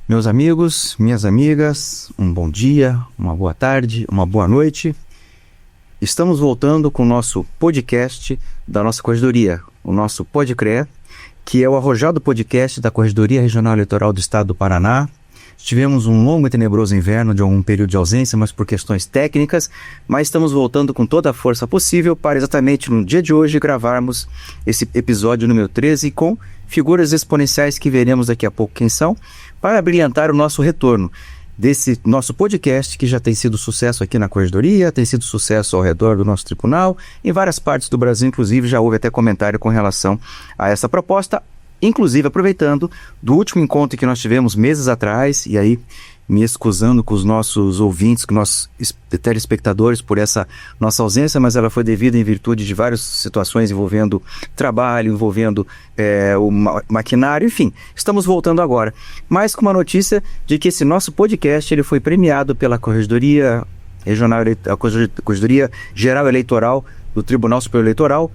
Meus amigos, minhas amigas, um bom dia, uma boa tarde, uma boa noite. Estamos voltando com o nosso podcast da nossa Corregedoria, o nosso Pode Crer, que é o arrojado podcast da Corregedoria Regional Eleitoral do Estado do Paraná. Tivemos um longo e tenebroso inverno de algum período de ausência, mas por questões técnicas, mas estamos voltando com toda a força possível para exatamente no dia de hoje gravarmos esse episódio número 13 com figuras exponenciais que veremos daqui a pouco quem são, para brilhantar o nosso retorno desse nosso podcast que já tem sido sucesso aqui na Corregedoria, tem sido sucesso ao redor do nosso tribunal, em várias partes do Brasil, inclusive já houve até comentário com relação a essa proposta. Inclusive, aproveitando do último encontro que nós tivemos meses atrás, e aí me excusando com os nossos ouvintes, com os nossos telespectadores por essa nossa ausência, mas ela foi devida em virtude de várias situações envolvendo trabalho, envolvendo o maquinário, enfim, estamos voltando agora. Mas com uma notícia de que esse nosso podcast ele foi premiado pela Corregedoria Regional, a Corregedoria Geral Eleitoral do Tribunal Superior Eleitoral,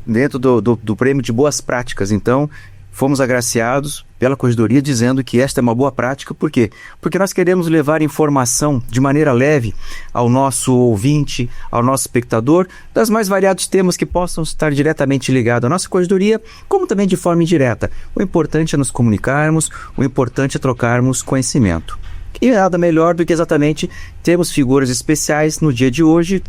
dentro do prêmio de boas práticas. Então, fomos agraciados pela Corregedoria dizendo que esta é uma boa prática. Por quê? Porque nós queremos levar informação de maneira leve ao nosso ouvinte, ao nosso espectador, das mais variados temas que possam estar diretamente ligados à nossa Corregedoria, como também de forma indireta. O importante é nos comunicarmos, o importante é trocarmos conhecimento. E nada melhor do que exatamente termos figuras especiais no dia de hoje.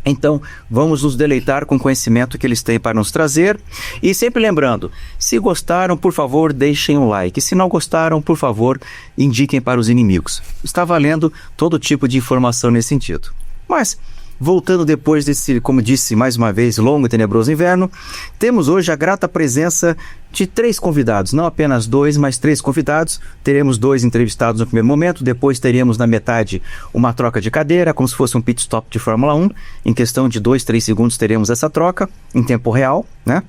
Então, vamos nos deleitar com o conhecimento que eles têm para nos trazer. E sempre lembrando, se gostaram, por favor, deixem um like. Se não gostaram, por favor, indiquem para os inimigos. Está valendo todo tipo de informação nesse sentido. Mas, voltando depois desse, como disse mais uma vez, longo e tenebroso inverno, temos hoje a grata presença de 3 convidados, não apenas 2, mas 3 convidados. Teremos 2 entrevistados no primeiro momento, depois teríamos na metade uma troca de cadeira, como se fosse um pit stop de Fórmula 1. Em questão de 2, 3 segundos teremos essa troca em tempo real, né?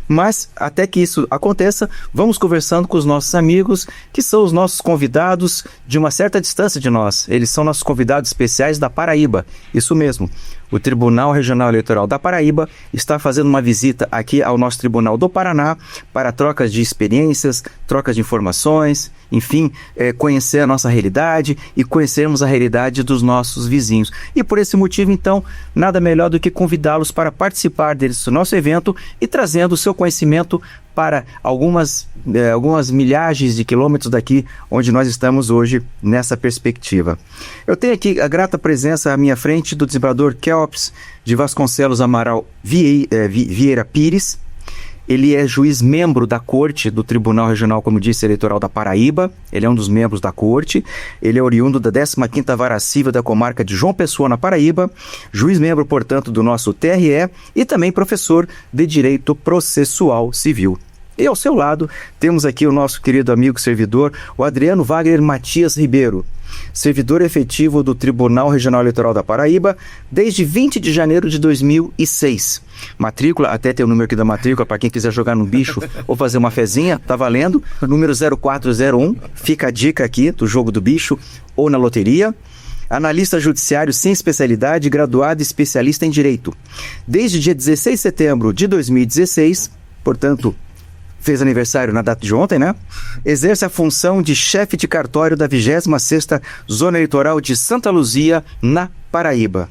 Mas, até que isso aconteça, vamos conversando com os nossos amigos, que são os nossos convidados de uma certa distância de nós. Eles são nossos convidados especiais da Paraíba. Isso mesmo, o Tribunal Regional Eleitoral da Paraíba está fazendo uma visita aqui ao nosso Tribunal do Paraná para trocas de experiências, trocas de informações, enfim, conhecer a nossa realidade e conhecermos a realidade dos nossos vizinhos. E por esse motivo, então, nada melhor do que convidá-los para participar desse nosso evento e trazendo o seu conhecimento para algumas milhagens de quilômetros daqui onde nós estamos hoje nessa perspectiva. Eu tenho aqui a grata presença à minha frente do desembargador Kelps de Vasconcelos Amaral Vieira Pires. Ele é juiz membro da Corte do Tribunal Regional, como disse, Eleitoral da Paraíba. Ele é um dos membros da Corte. Ele é oriundo da 15ª Vara Civil da comarca de João Pessoa, na Paraíba. Juiz membro, portanto, do nosso TRE e também professor de Direito Processual Civil. E ao seu lado temos aqui o nosso querido amigo servidor, o Adriano Wagner Matias Ribeiro, servidor efetivo do Tribunal Regional Eleitoral da Paraíba desde 20 de janeiro de 2006. Matrícula, até tem o número aqui da matrícula para quem quiser jogar no bicho ou fazer uma fezinha, tá valendo, número 0401, fica a dica aqui do jogo do bicho ou na loteria. Analista judiciário sem especialidade, graduado e especialista em Direito. Desde dia 16 de setembro de 2016, portanto, fez aniversário na data de ontem, né? Exerce a função de chefe de cartório da 26ª Zona Eleitoral de Santa Luzia, na Paraíba.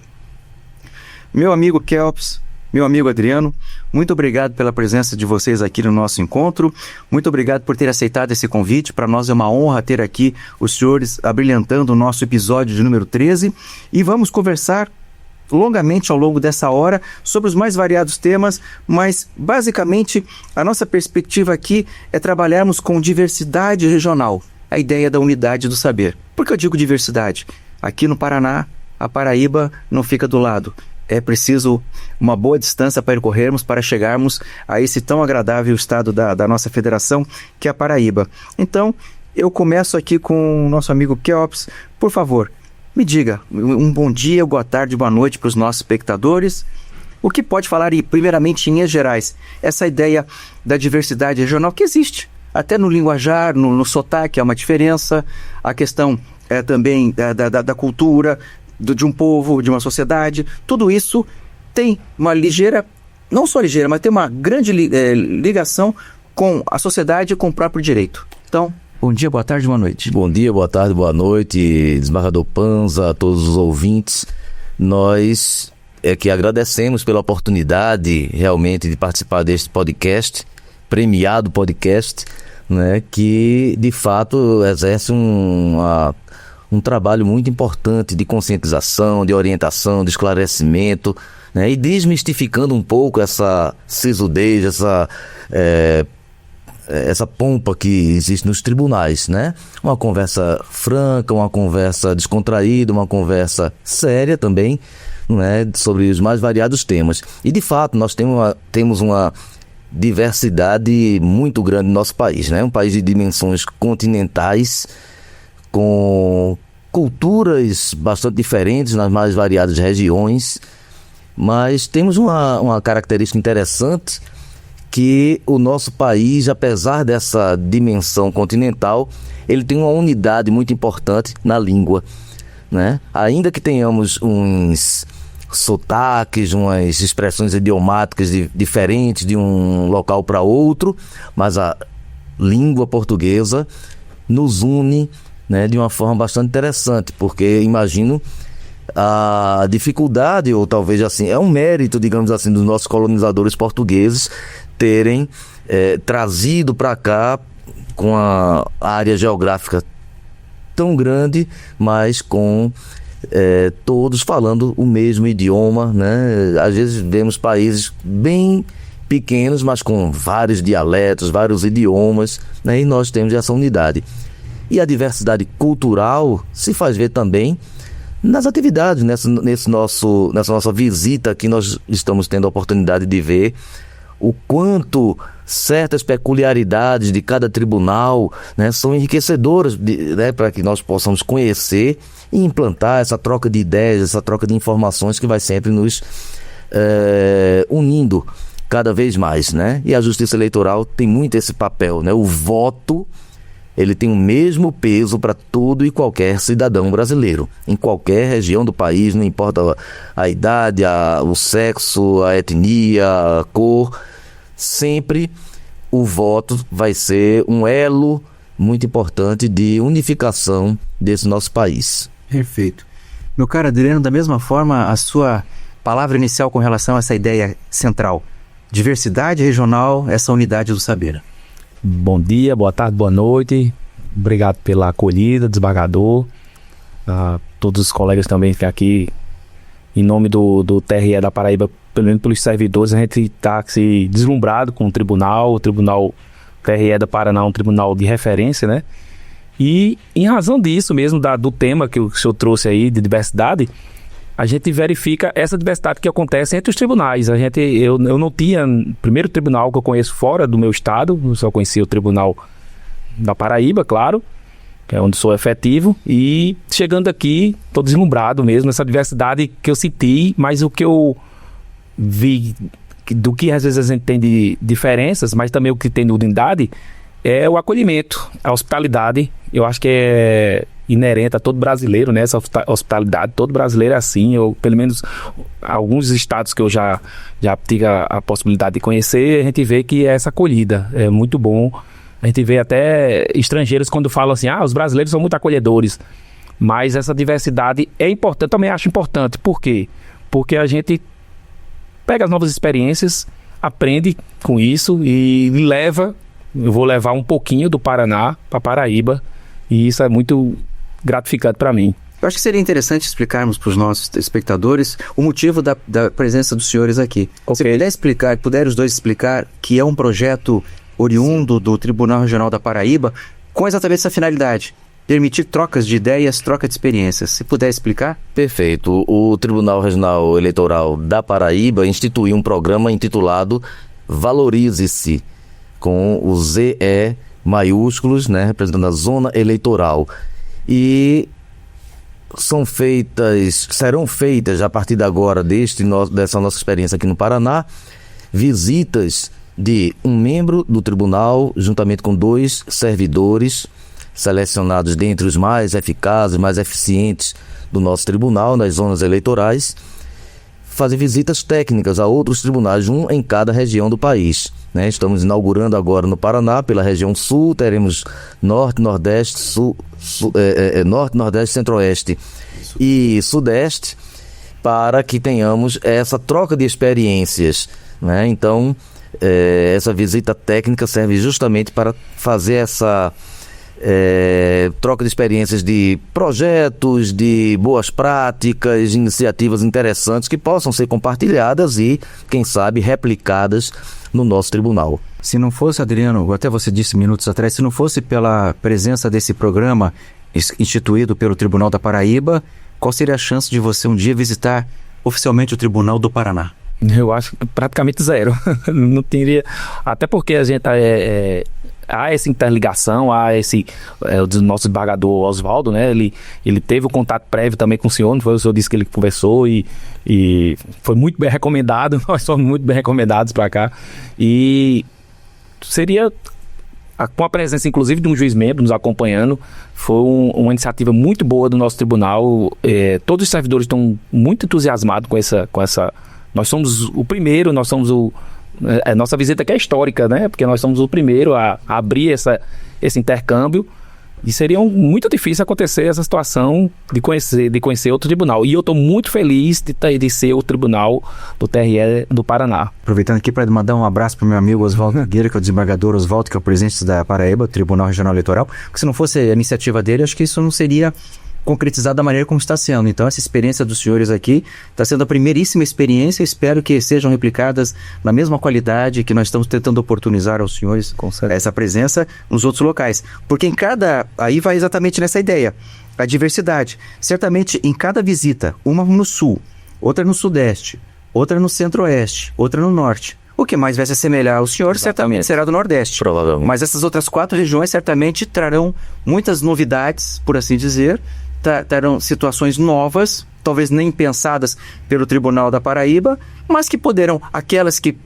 Meu amigo Kelps, meu amigo Adriano, muito obrigado pela presença de vocês aqui no nosso encontro. Muito obrigado por ter aceitado esse convite. Para nós é uma honra ter aqui os senhores abrilhantando o nosso episódio de número 13. E vamos conversar longamente ao longo dessa hora sobre os mais variados temas, mas basicamente a nossa perspectiva aqui é trabalharmos com diversidade regional, a ideia da unidade do saber. Por que eu digo diversidade? Aqui no Paraná, a Paraíba não fica do lado. É preciso uma boa distância para percorrermos para chegarmos a esse tão agradável estado da nossa federação, que é a Paraíba. Então, eu começo aqui com o nosso amigo Kelps. Por favor, me diga, um bom dia, boa tarde, boa noite para os nossos espectadores. O que pode falar, primeiramente, em linhas gerais, essa ideia da diversidade regional que existe, até no linguajar, no sotaque há uma diferença, a questão também da cultura, de um povo, de uma sociedade, tudo isso tem uma ligeira, não só ligeira, mas tem uma grande ligação com a sociedade e com o próprio direito. Então, Bom dia, boa tarde, boa noite. Bom dia, boa tarde, boa noite, desembargador Panza, a todos os ouvintes. Nós que agradecemos pela oportunidade realmente de participar deste podcast, premiado podcast, né, que de fato exerce um trabalho muito importante de conscientização, de orientação, de esclarecimento, né, e desmistificando um pouco essa sisudez, essa pompa que existe nos tribunais, né? Uma conversa franca, uma conversa descontraída, uma conversa séria também, né? Sobre os mais variados temas. E de fato nós temos uma diversidade muito grande no nosso país, né? Um país de dimensões continentais, com culturas bastante diferentes nas mais variadas regiões, mas temos uma característica interessante, que o nosso país, apesar dessa dimensão continental, ele tem uma unidade muito importante na língua, né? Ainda que tenhamos uns sotaques, umas expressões idiomáticas diferentes de um local para outro, mas a língua portuguesa nos une, né, de uma forma bastante interessante, porque imagino a dificuldade, ou talvez assim, é um mérito, digamos assim, dos nossos colonizadores portugueses terem trazido para cá, com a área geográfica tão grande, mas com todos falando o mesmo idioma, né? Às vezes vemos países bem pequenos, mas com vários dialetos, vários idiomas, né? E nós temos essa unidade. E a diversidade cultural se faz ver também nas atividades, nessa nossa visita que nós estamos tendo a oportunidade de ver o quanto certas peculiaridades de cada tribunal, né, são enriquecedoras, né, para que nós possamos conhecer e implantar essa troca de ideias, essa troca de informações que vai sempre nos unindo cada vez mais, né? E a Justiça Eleitoral tem muito esse papel, né? O voto, ele tem o mesmo peso para todo e qualquer cidadão brasileiro, em qualquer região do país, não importa a idade, o sexo, a etnia, a cor, sempre o voto vai ser um elo muito importante de unificação desse nosso país. Perfeito. Meu caro Adriano, da mesma forma, a sua palavra inicial com relação a essa ideia central, diversidade regional, essa unidade do saber. Bom dia, boa tarde, boa noite. Obrigado pela acolhida, desembargador. Todos os colegas também que aqui, em nome do TRE da Paraíba, pelo menos pelos servidores, a gente está se deslumbrado com o tribunal TRE da Paraná, um tribunal de referência, né? E em razão disso mesmo, do tema que o senhor trouxe aí, de diversidade, a gente verifica essa diversidade que acontece entre os tribunais. Eu não tinha, primeiro tribunal que eu conheço fora do meu estado, eu só conhecia o tribunal da Paraíba, claro, que é onde sou efetivo, e chegando aqui, estou deslumbrado mesmo, essa diversidade que eu senti, mas o que eu vi, do que às vezes a gente tem de diferenças, mas também o que tem de unidade, é o acolhimento, a hospitalidade. Eu acho que é inerente a todo brasileiro, né? Essa hospitalidade, todo brasileiro é assim. Pelo menos alguns estados que eu já tive a possibilidade de conhecer, a gente vê que é essa acolhida, é muito bom. A gente vê até estrangeiros quando falam assim, os brasileiros são muito acolhedores, mas essa diversidade é importante, também acho importante. Por quê? Porque a gente pega as novas experiências, aprende com isso e eu vou levar um pouquinho do Paraná para Paraíba, e isso é muito gratificante para mim. Eu acho que seria interessante explicarmos para os nossos espectadores o motivo da presença dos senhores aqui. Okay. Se puder os dois explicar que é um projeto oriundo do Tribunal Regional da Paraíba, com exatamente essa finalidade, permitir trocas de ideias, troca de experiências. Se puder explicar? Perfeito. O Tribunal Regional Eleitoral da Paraíba instituiu um programa intitulado Valorize-se, com o ZE maiúsculos, né, representando a zona eleitoral. E serão feitas a partir de agora, dessa nossa experiência aqui no Paraná, visitas de um membro do tribunal, juntamente com 2 servidores selecionados dentre os mais eficazes, mais eficientes do nosso tribunal, nas zonas eleitorais, fazer visitas técnicas a outros tribunais, um em cada região do país. né? Estamos inaugurando agora no Paraná, pela região sul, teremos norte, nordeste, norte, nordeste, centro-oeste e sudeste, para que tenhamos essa troca de experiências, né? Então, essa visita técnica serve justamente para fazer essa troca de experiências, de projetos, de boas práticas, iniciativas interessantes que possam ser compartilhadas e, quem sabe, replicadas no nosso tribunal. Se não fosse, Adriano, até você disse minutos atrás, se não fosse pela presença desse programa instituído pelo Tribunal da Paraíba, qual seria a chance de você um dia visitar oficialmente o Tribunal do Paraná? Eu acho praticamente zero. Não teria, até porque a gente há essa interligação, há o nosso desembargador Oswaldo, né? Ele teve o contato prévio também com o senhor, não foi? O senhor disse que ele conversou e foi muito bem recomendado. Nós somos muito bem recomendados para cá. E seria, com a presença inclusive de um juiz membro nos acompanhando, foi uma iniciativa muito boa do nosso tribunal. Todos os servidores estão muito entusiasmados com essa. Nós somos o primeiro, nós somos nossa visita aqui é histórica, né? Porque nós somos o primeiro a abrir esse intercâmbio, e seria muito difícil acontecer essa situação de conhecer outro tribunal. E eu estou muito feliz de ser o tribunal do TRE do Paraná. Aproveitando aqui para mandar um abraço para o meu amigo Oswaldo Nogueira, que é o desembargador Oswaldo, que é o presidente da Paraíba, Tribunal Regional Eleitoral, porque se não fosse a iniciativa dele, acho que isso não seria concretizado da maneira como está sendo. Então, essa experiência dos senhores aqui está sendo a primeiríssima experiência. Espero que sejam replicadas na mesma qualidade que nós estamos tentando oportunizar aos senhores essa presença nos outros locais. Porque aí vai exatamente nessa ideia, a diversidade. Certamente, em cada visita, uma no sul, outra no sudeste, outra no centro-oeste, outra no norte, o que mais vai se assemelhar ao senhor, certamente será do Nordeste. Provavelmente. Mas essas outras 4 regiões certamente trarão muitas novidades, por assim dizer, trarão situações novas, talvez nem pensadas pelo Tribunal da Paraíba, mas que poderão, aquelas que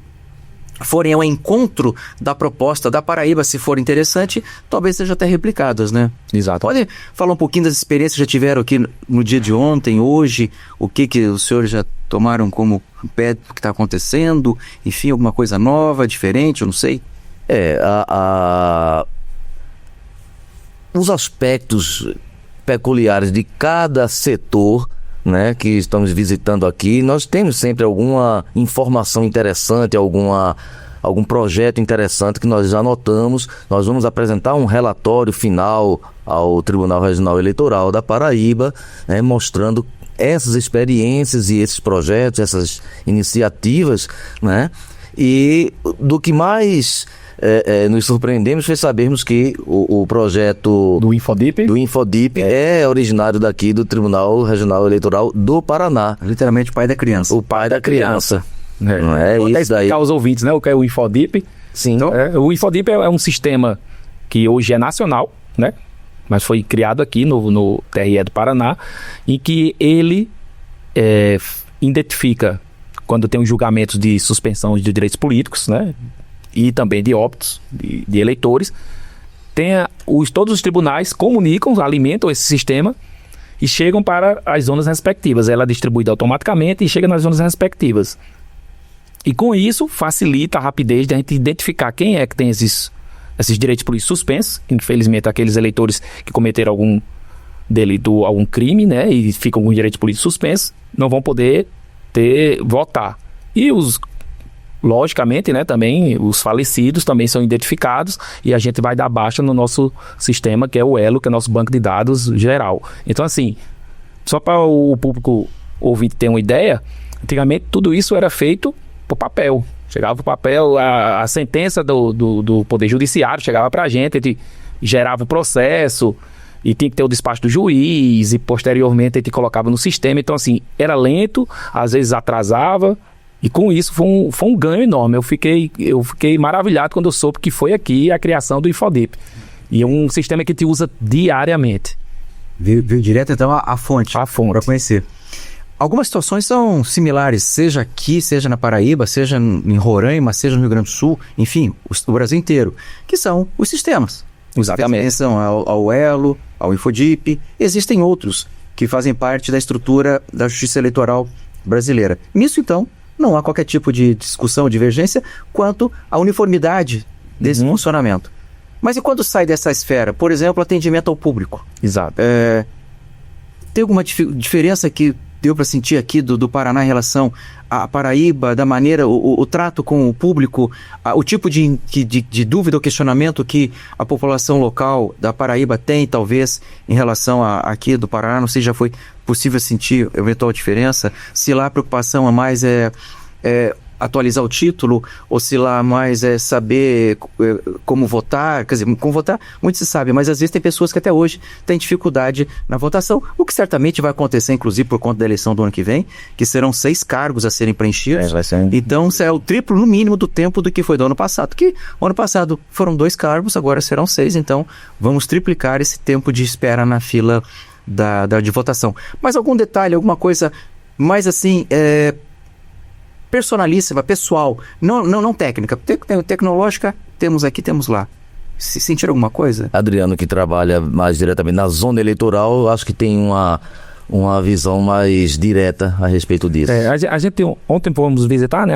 forem ao encontro da proposta da Paraíba, se for interessante, talvez sejam até replicadas, né? Exato. Pode falar um pouquinho das experiências que já tiveram aqui no dia de ontem, hoje, o que os senhores já tomaram como pé do que está acontecendo, enfim, alguma coisa nova, diferente, eu não sei. Os aspectos peculiares de cada setor, né, que estamos visitando aqui, nós temos sempre alguma informação interessante, algum projeto interessante que nós já anotamos. Nós vamos apresentar um relatório final ao Tribunal Regional Eleitoral da Paraíba, né, mostrando essas experiências e esses projetos, essas iniciativas, né, e do que mais nos surpreendemos foi sabermos que o projeto do Infodip é originário daqui do Tribunal Regional Eleitoral do Paraná. Literalmente o pai da criança. O pai da criança. Não é isso daí. Explicar aos ouvintes, né, o que é o Infodip. Sim. O Infodip é um sistema que hoje é nacional, né, mas foi criado aqui no TRE do Paraná, em que ele identifica quando tem um julgamento de suspensão de direitos políticos, né, e também de óbitos de eleitores. Todos os tribunais comunicam, alimentam esse sistema e chegam para as zonas respectivas. Ela é distribuída automaticamente e chega nas zonas respectivas. E com isso facilita a rapidez de a gente identificar quem é que tem esses direitos políticos suspensos. Infelizmente, aqueles eleitores que cometeram algum delito, algum crime, né, e ficam com direitos políticos suspensos, não vão poder votar. E logicamente, né, também os falecidos também são identificados e a gente vai dar baixa no nosso sistema, que é o ELO, que é o nosso banco de dados geral. Então, assim, só para o público ouvinte ter uma ideia, antigamente tudo isso era feito por papel. Chegava por papel, a sentença do Poder Judiciário chegava para a gente gerava o processo e tinha que ter o despacho do juiz e posteriormente a gente colocava no sistema. Então, assim, era lento, às vezes atrasava. E com isso foi um ganho enorme. Eu fiquei maravilhado quando eu soube que foi aqui a criação do Infodip. E é um sistema que a gente usa diariamente. Veio direto então a fonte. Para conhecer. Algumas situações são similares, seja aqui, seja na Paraíba, seja em Roraima, seja no Rio Grande do Sul, enfim, o Brasil inteiro, que são os sistemas. Exatamente. São ao ELO, ao Infodip. Existem outros que fazem parte da estrutura da Justiça Eleitoral brasileira. Nisso, então, não há qualquer tipo de discussão, divergência, quanto à uniformidade desse funcionamento. Mas e quando sai dessa esfera? Por exemplo, atendimento ao público. Exato. Tem alguma diferença que deu para sentir aqui do Paraná em relação à Paraíba, da maneira, o trato com o público, o tipo de dúvida ou questionamento que a população local da Paraíba tem, talvez, em relação aqui do Paraná? Não sei se já foi possível sentir eventual diferença, se lá a preocupação é mais atualizar o título, ou se lá mais é saber como votar. Quer dizer, como votar, muito se sabe, mas às vezes tem pessoas que até hoje têm dificuldade na votação, o que certamente vai acontecer, inclusive, por conta da eleição do ano que vem, que serão 6 cargos a serem preenchidos. Vai ser... Então, é o triplo, no mínimo, do tempo do que foi do ano passado, que o ano passado foram 2 cargos, agora serão 6, então vamos triplicar esse tempo de espera na fila de votação. Mas algum detalhe, alguma coisa mais assim... personalíssima, pessoal, não técnica. Tecnológica, temos aqui, temos lá. Se sentir alguma coisa? Adriano, que trabalha mais diretamente na zona eleitoral, eu acho que tem uma visão mais direta a respeito disso. A gente ontem fomos visitar, né,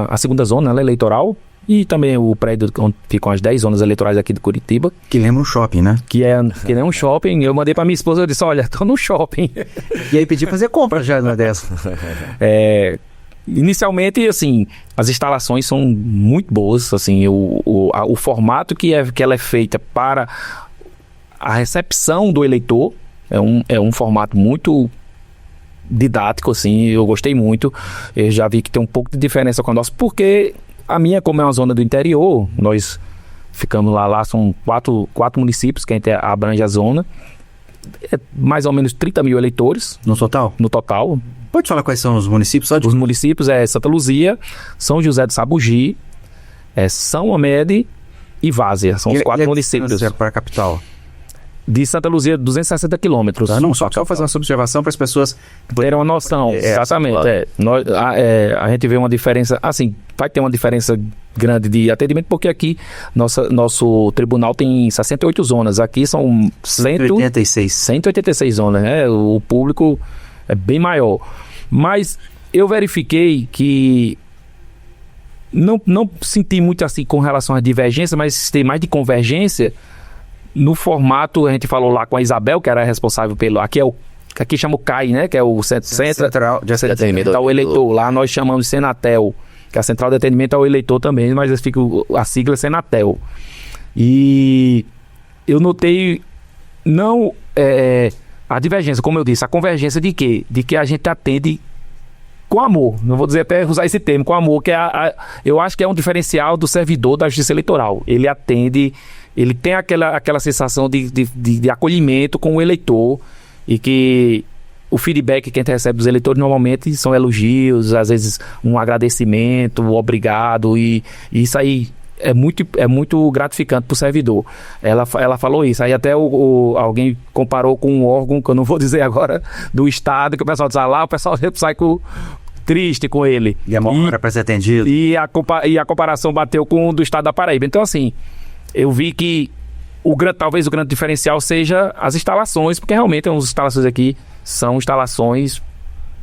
a segunda zona, né, eleitoral, e também o prédio onde ficam as 10 zonas eleitorais aqui de Curitiba. Que lembra um shopping, né? Que nem um shopping. Eu mandei pra minha esposa, eu disse, olha, tô no shopping. E aí pedi pra fazer compra já numa dessa. Inicialmente, assim, as instalações são muito boas, assim, o formato que ela é feita para a recepção do eleitor é um formato muito didático, assim, eu gostei muito. Eu já vi que tem um pouco de diferença com a nossa, porque a minha, como é uma zona do interior, nós ficamos lá são quatro municípios que a gente abrange a zona, mais ou menos 30 mil eleitores. No total? No total. Pode falar quais são os municípios? Os municípios é Santa Luzia, São José do Sabugi, São Amede e Várzea. São os 4 municípios. Para a capital? De Santa Luzia, 260 quilômetros. Não, só fazer uma observação para as pessoas terem uma noção. Exatamente. A gente vê uma diferença, assim, vai ter uma diferença grande de atendimento, porque aqui nosso tribunal tem 68 zonas. Aqui são 186 zonas, né? O público é bem maior. Mas eu verifiquei que não senti muito assim com relação à divergência, mas tem mais de convergência no formato. A gente falou lá com a Isabel, que era responsável pelo... Aqui chama o CAI, né? Que é o Central de Atendimento ao Eleitor. Lá nós chamamos de Senatel, que é a Central de Atendimento ao Eleitor também, mas fica a sigla Senatel. E eu notei a divergência, como eu disse, a convergência de quê? De que a gente atende com amor. Não vou dizer até usar esse termo, com amor, que eu acho que é um diferencial do servidor da Justiça Eleitoral. Ele atende, ele tem aquela sensação de acolhimento com o eleitor, e que o feedback que a gente recebe dos eleitores normalmente são elogios, às vezes um agradecimento, obrigado, e isso aí é muito gratificante para o servidor. Ela falou isso. Aí até alguém comparou com um órgão, que eu não vou dizer agora, do Estado, que o pessoal diz lá, o pessoal sai triste com ele. E a maior hora para ser atendido. E a comparação bateu com o do Estado da Paraíba. Então, assim, eu vi que talvez o grande diferencial seja as instalações, porque realmente as instalações aqui são instalações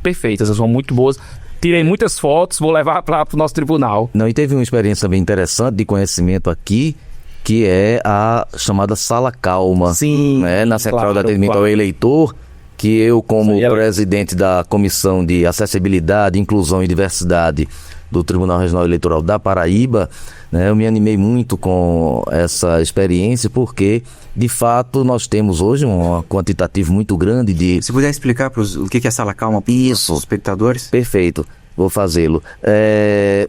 perfeitas, são muito boas. Tirei muitas fotos, vou levar para o nosso tribunal. Não, e teve uma experiência bem interessante de conhecimento aqui, que é a chamada Sala Calma. Sim, né? Na Central de Atendimento ao Eleitor, que eu, como presidente da Comissão de Acessibilidade, Inclusão e Diversidade do Tribunal Regional Eleitoral da Paraíba, né, eu me animei muito com essa experiência, porque, de fato, nós temos hoje um quantitativo muito grande de... Se puder explicar o que é Sala Calma para os espectadores? Perfeito, vou fazê-lo.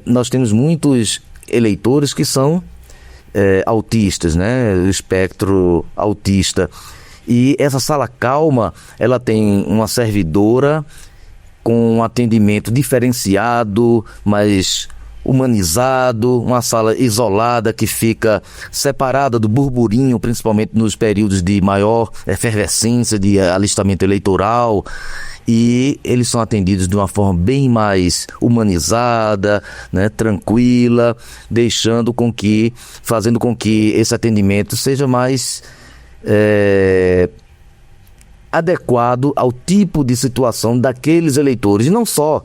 Nós temos muitos eleitores que são autistas, né, o espectro autista. E essa Sala Calma, ela tem uma servidora com um atendimento diferenciado, mas humanizado, uma sala isolada que fica separada do burburinho, principalmente nos períodos de maior efervescência de alistamento eleitoral, e eles são atendidos de uma forma bem mais humanizada, né, tranquila, fazendo com que esse atendimento seja mais adequado ao tipo de situação daqueles eleitores. E não só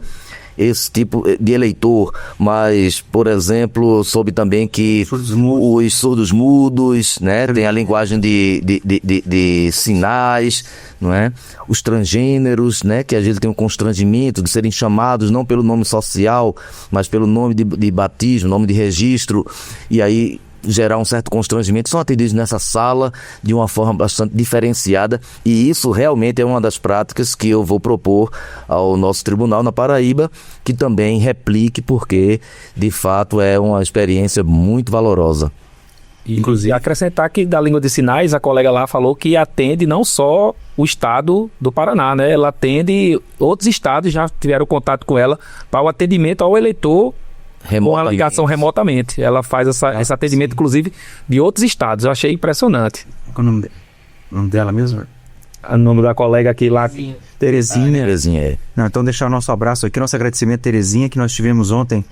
esse tipo de eleitor, mas, por exemplo, soube também que os surdos mudos, né, tem a linguagem de sinais, não é? Os transgêneros, né, que às vezes tem um constrangimento de serem chamados não pelo nome social, mas pelo nome de batismo, nome de registro, e aí gerar um certo constrangimento, são atendidos nessa sala de uma forma bastante diferenciada, e isso realmente é uma das práticas que eu vou propor ao nosso tribunal na Paraíba, que também replique, porque de fato é uma experiência muito valorosa. Inclusive, acrescentar que da língua de sinais, a colega lá falou que atende não só o estado do Paraná, né? Ela atende outros estados, já tiveram contato com ela para o atendimento ao eleitor com a ligação remotamente. Ela faz esse atendimento, inclusive, de outros estados. Eu achei impressionante. Qual é o nome dela mesmo? O nome da colega aqui lá, Terezinha. Terezinha, é. Não, então deixar o nosso abraço aqui, nosso agradecimento, Terezinha, que nós tivemos ontem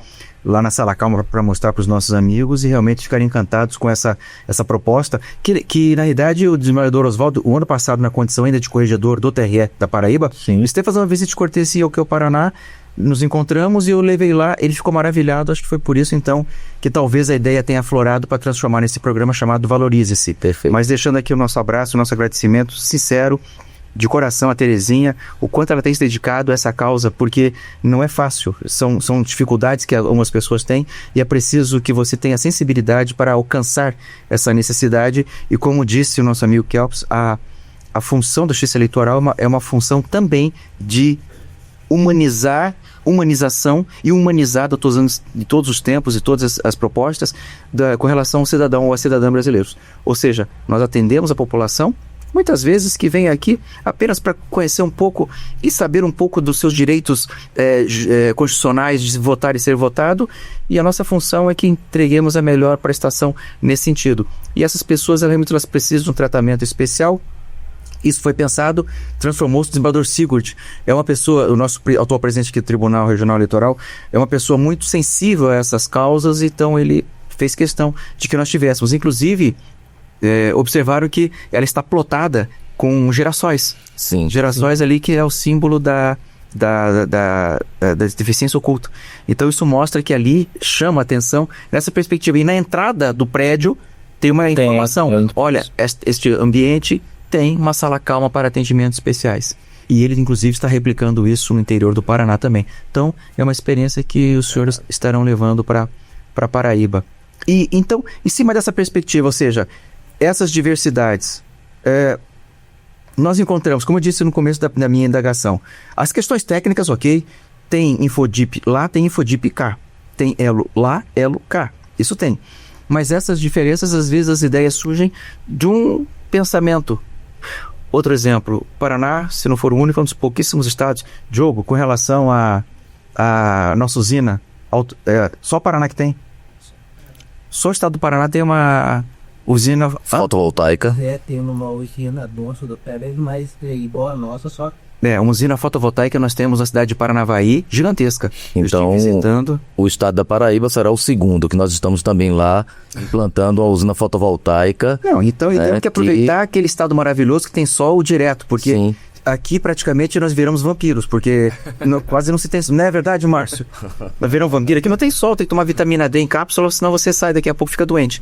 lá na Sala Calma para mostrar para os nossos amigos e realmente ficarem encantados com essa proposta, que na realidade o desembargador Oswaldo, o ano passado, na condição ainda de corregedor do TRE da Paraíba, esteve fazendo uma visita de cortesia ao Paraná, nos encontramos e eu levei lá, ele ficou maravilhado, acho que foi por isso então que talvez a ideia tenha aflorado para transformar nesse programa chamado Valorize-se. Perfeito. Mas deixando aqui o nosso abraço, o nosso agradecimento sincero, de coração, a Terezinha, o quanto ela tem se dedicado a essa causa, porque não é fácil, são dificuldades que algumas pessoas têm e é preciso que você tenha sensibilidade para alcançar essa necessidade, e como disse o nosso amigo Kelps, a função da justiça eleitoral é uma função também de humanização e humanizada de todos os tempos e todas as propostas com relação ao cidadão ou à cidadã brasileiros. Ou seja, nós atendemos a população, muitas vezes que vem aqui apenas para conhecer um pouco e saber um pouco dos seus direitos constitucionais de votar e ser votado, e a nossa função é que entreguemos a melhor prestação nesse sentido. E essas pessoas, elas precisam de um tratamento especial. Isso foi pensado, transformou-se o desembargador Sigurd. É uma pessoa, o nosso atual presidente aqui do Tribunal Regional Eleitoral, é uma pessoa muito sensível a essas causas, então ele fez questão de que nós tivéssemos. Inclusive, observaram que ela está plotada com girassóis. Sim. Girassóis ali que é o símbolo da deficiência oculta. Então isso mostra que ali chama a atenção nessa perspectiva. E na entrada do prédio tem uma informação. Olha, este ambiente tem uma sala calma para atendimentos especiais. E ele, inclusive, está replicando isso no interior do Paraná também. Então, é uma experiência que os senhores estarão levando para Paraíba. E, então, em cima dessa perspectiva, ou seja, essas diversidades, nós encontramos, como eu disse no começo da minha indagação, as questões técnicas, ok, tem Infodip lá, tem Infodip cá. Tem Elo lá, Elo cá. Isso tem. Mas essas diferenças, às vezes, as ideias surgem de um pensamento. Outro exemplo, Paraná, se não for o único, é um dos pouquíssimos estados, Diogo, com relação a nossa usina, só o Paraná que tem. Só o estado do Paraná tem uma usina fotovoltaica. Tem uma usina nossa do Pérez, mas igual a nossa, só. Uma usina fotovoltaica nós temos na cidade de Paranavaí, gigantesca. Então, visitando. O estado da Paraíba será o segundo, que nós estamos também lá implantando a usina fotovoltaica. Não, então temos que aproveitar aquele estado maravilhoso que tem sol direto, porque sim, aqui praticamente nós viramos vampiros, porque quase não se tem... Não é verdade, Márcio? Nós viramos vampiro, aqui não tem sol, tem que tomar vitamina D em cápsula, senão você sai daqui a pouco, fica doente.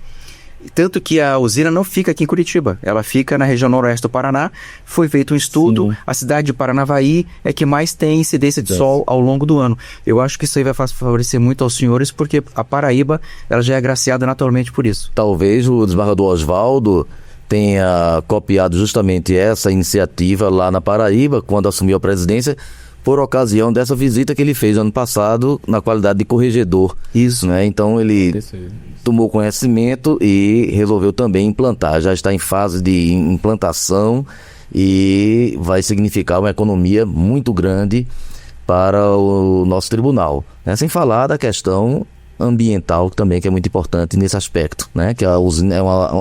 Tanto que a usina não fica aqui em Curitiba, ela fica na região noroeste do Paraná. Foi feito um estudo, a cidade de Paranavaí é que mais tem incidência de sol ao longo do ano. Eu acho que isso aí vai favorecer muito aos senhores, porque a Paraíba ela já é agraciada naturalmente por isso. Talvez o desembargador Oswaldo tenha copiado justamente essa iniciativa lá na Paraíba, quando assumiu a presidência, por ocasião dessa visita que ele fez ano passado na qualidade de corregedor. Isso, né? Então ele tomou conhecimento e resolveu também implantar. Já está em fase de implantação e vai significar uma economia muito grande para o nosso tribunal, né? Sem falar da questão ambiental também, que é muito importante nesse aspecto, né? Que a usina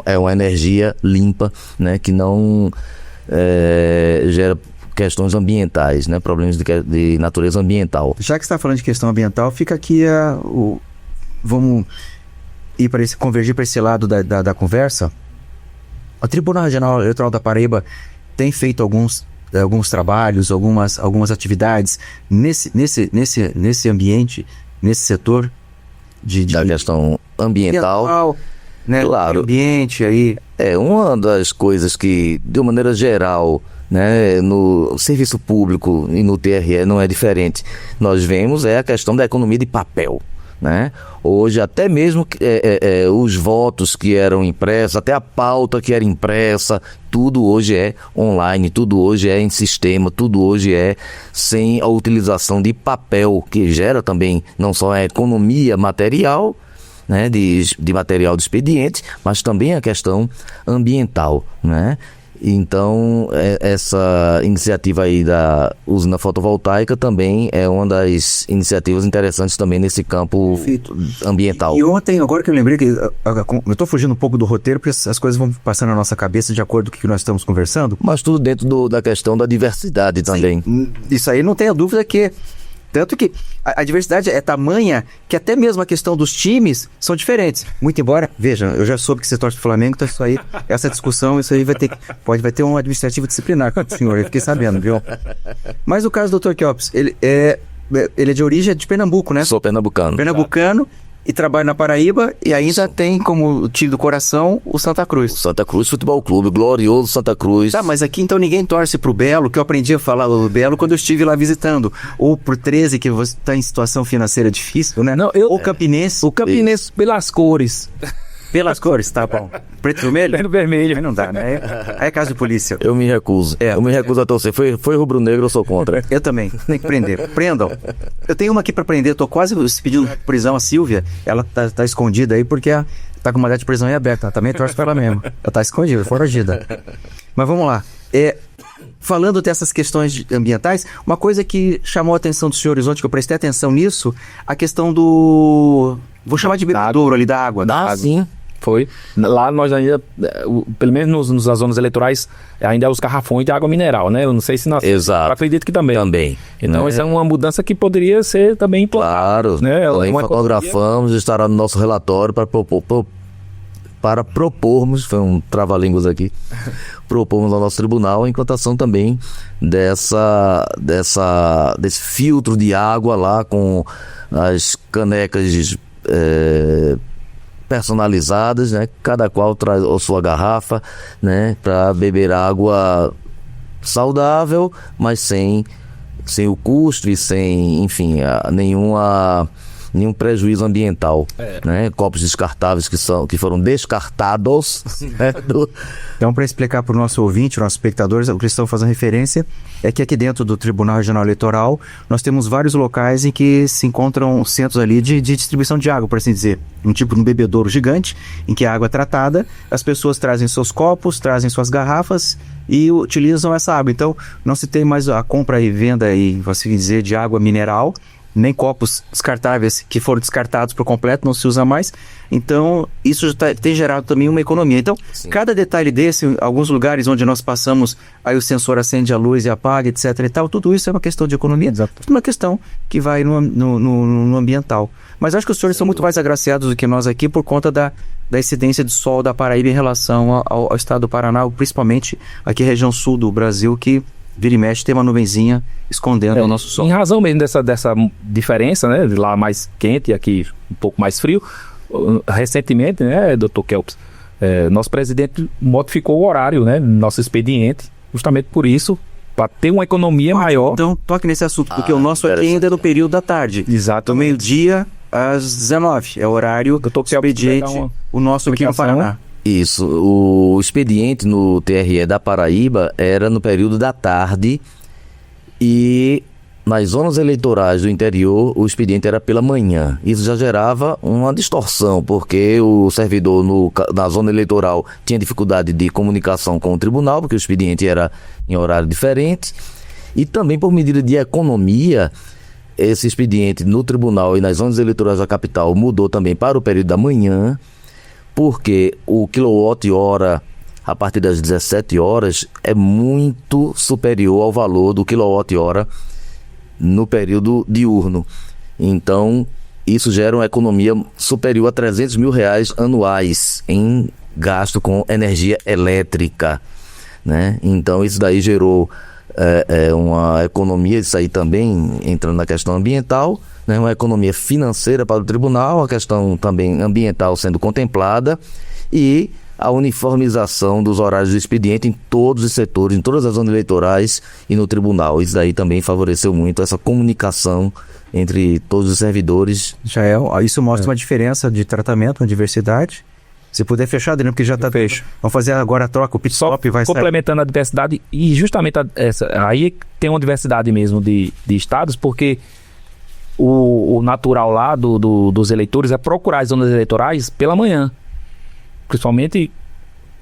é uma energia limpa, né? Que não gera questões ambientais, né? Problemas de natureza ambiental. Já que você está falando de questão ambiental, fica aqui vamos ir convergir para esse lado da conversa. O Tribunal Regional Eleitoral da Paraíba tem feito alguns alguns trabalhos, algumas atividades nesse ambiente, nesse setor Da questão ambiental, né? Claro. Ambiente aí. Uma das coisas que, de uma maneira geral, né, no serviço público e no TRE não é diferente. Nós vemos a questão da economia de papel, né? Hoje até mesmo os votos que eram impressos, até a pauta que era impressa, tudo hoje é online, tudo hoje é em sistema, tudo hoje é sem a utilização de papel, que gera também não só a economia material, né, de material de expediente, mas também a questão ambiental, né? Então, essa iniciativa aí da usina fotovoltaica também é uma das iniciativas interessantes também nesse campo ambiental. E ontem, agora que eu lembrei que eu estou fugindo um pouco do roteiro, porque as coisas vão passando na nossa cabeça de acordo com o que nós estamos conversando. Mas tudo dentro da questão da diversidade também. Sim, isso aí não tenha dúvida que... Tanto que a diversidade é tamanha que até mesmo a questão dos times são diferentes. Muito embora, veja, eu já soube que você torce pro Flamengo, então isso aí, essa discussão, isso aí vai ter um administrativo disciplinar com o senhor, eu fiquei sabendo, viu? Mas o caso do Dr. Kelps, ele é de origem de Pernambuco, né? Sou pernambucano. Pernambucano, e trabalha na Paraíba, e ainda tem como time do coração o Santa Cruz. O Santa Cruz Futebol Clube, glorioso Santa Cruz. Tá, mas aqui então ninguém torce pro Belo, que eu aprendi a falar do Belo quando eu estive lá visitando. Ou pro 13, que você tá em situação financeira difícil, né? Não, Ou Campinense. O Campinense, pelas cores. Pelas cores, tá bom. Preto e vermelho? Preto e vermelho. Aí não dá, né? Aí é caso de polícia. Eu me recuso. Eu me recuso a torcer. Foi rubro-negro, eu sou contra. Eu também. Tem que prender. Prendam. Eu tenho uma aqui pra prender. Eu tô quase pedindo prisão a Silvia. Ela tá escondida aí porque tá com mandado de prisão em aberto. Ela também torce pra ela mesmo. Ela tá escondida, foragida. Mas vamos lá. Falando dessas questões ambientais, uma coisa que chamou a atenção dos senhores ontem, que eu prestei atenção nisso, a questão do... Vou chamar de bebedouro ali da água. Sim. Foi. Lá nós ainda, pelo menos nas zonas eleitorais, ainda é os garrafões de água mineral, né? Eu não sei se nós... Exato. Eu acredito que também. Também. Então, né? essa é uma mudança que poderia ser também implantada. Claro. Né? Lá fotografamos, estará no nosso relatório para propormos, foi um trava-línguas aqui, propormos ao nosso tribunal a implantação também desse filtro de água lá com as canecas personalizadas, né? Cada qual traz a sua garrafa, né? Para beber água saudável, mas sem o custo e sem, enfim, nenhum prejuízo ambiental, né? Copos descartáveis que foram descartados, né? Então, para explicar para o nosso ouvinte, nossos espectadores, o que estão fazendo referência é que aqui dentro do Tribunal Regional Eleitoral nós temos vários locais em que se encontram centros ali de distribuição de água, por assim dizer. Um tipo de um bebedouro gigante em que a água é tratada, as pessoas trazem seus copos, trazem suas garrafas e utilizam essa água. Então, não se tem mais a compra e venda, assim dizer, de água mineral, nem copos descartáveis que foram descartados por completo, não se usa mais. Então, isso tem gerado também uma economia. Então, sim, cada detalhe desse, em alguns lugares onde nós passamos, aí o sensor acende a luz e apaga, etc. e tal, tudo isso é uma questão de economia, uma questão que vai no ambiental. Mas acho que os senhores são muito mais agraciados do que nós aqui por conta da incidência de sol da Paraíba em relação ao estado do Paraná, principalmente aqui na região sul do Brasil, que vira e mexe tem uma nuvenzinha escondendo o nosso sol. Em razão mesmo dessa diferença, né, de lá mais quente e aqui um pouco mais frio, recentemente, né, Dr. Kelps, nosso presidente modificou o horário, né, no nosso expediente, justamente por isso, para ter uma economia maior. Então, toque nesse assunto, porque o nosso aqui ainda é no período da tarde. Exato. Do meio-dia às 19, é o horário do expediente, o nosso aqui no Paraná. Isso, o expediente no TRE da Paraíba era no período da tarde e nas zonas eleitorais do interior o expediente era pela manhã. Isso já gerava uma distorção, porque o servidor na zona eleitoral tinha dificuldade de comunicação com o tribunal, porque o expediente era em horário diferente, e também por medida de economia, esse expediente no tribunal e nas zonas eleitorais da capital mudou também para o período da manhã, porque o quilowatt-hora a partir das 17 horas é muito superior ao valor do quilowatt-hora no período diurno. Então, isso gera uma economia superior a R$300 mil anuais em gasto com energia elétrica, né? Então, isso daí gerou uma economia, isso aí também entrando na questão ambiental, né? Uma economia financeira para o tribunal, a questão também ambiental sendo contemplada e a uniformização dos horários do expediente em todos os setores, em todas as zonas eleitorais e no tribunal. Isso aí também favoreceu muito essa comunicação entre todos os servidores. Isso mostra uma diferença de tratamento, uma diversidade. Se puder fechar, Adriano, porque já está fecho. Vamos fazer agora a troca, o pit stop vai complementando a diversidade, e justamente aí tem uma diversidade mesmo de estados, porque o natural lá dos eleitores é procurar as zonas eleitorais pela manhã. Principalmente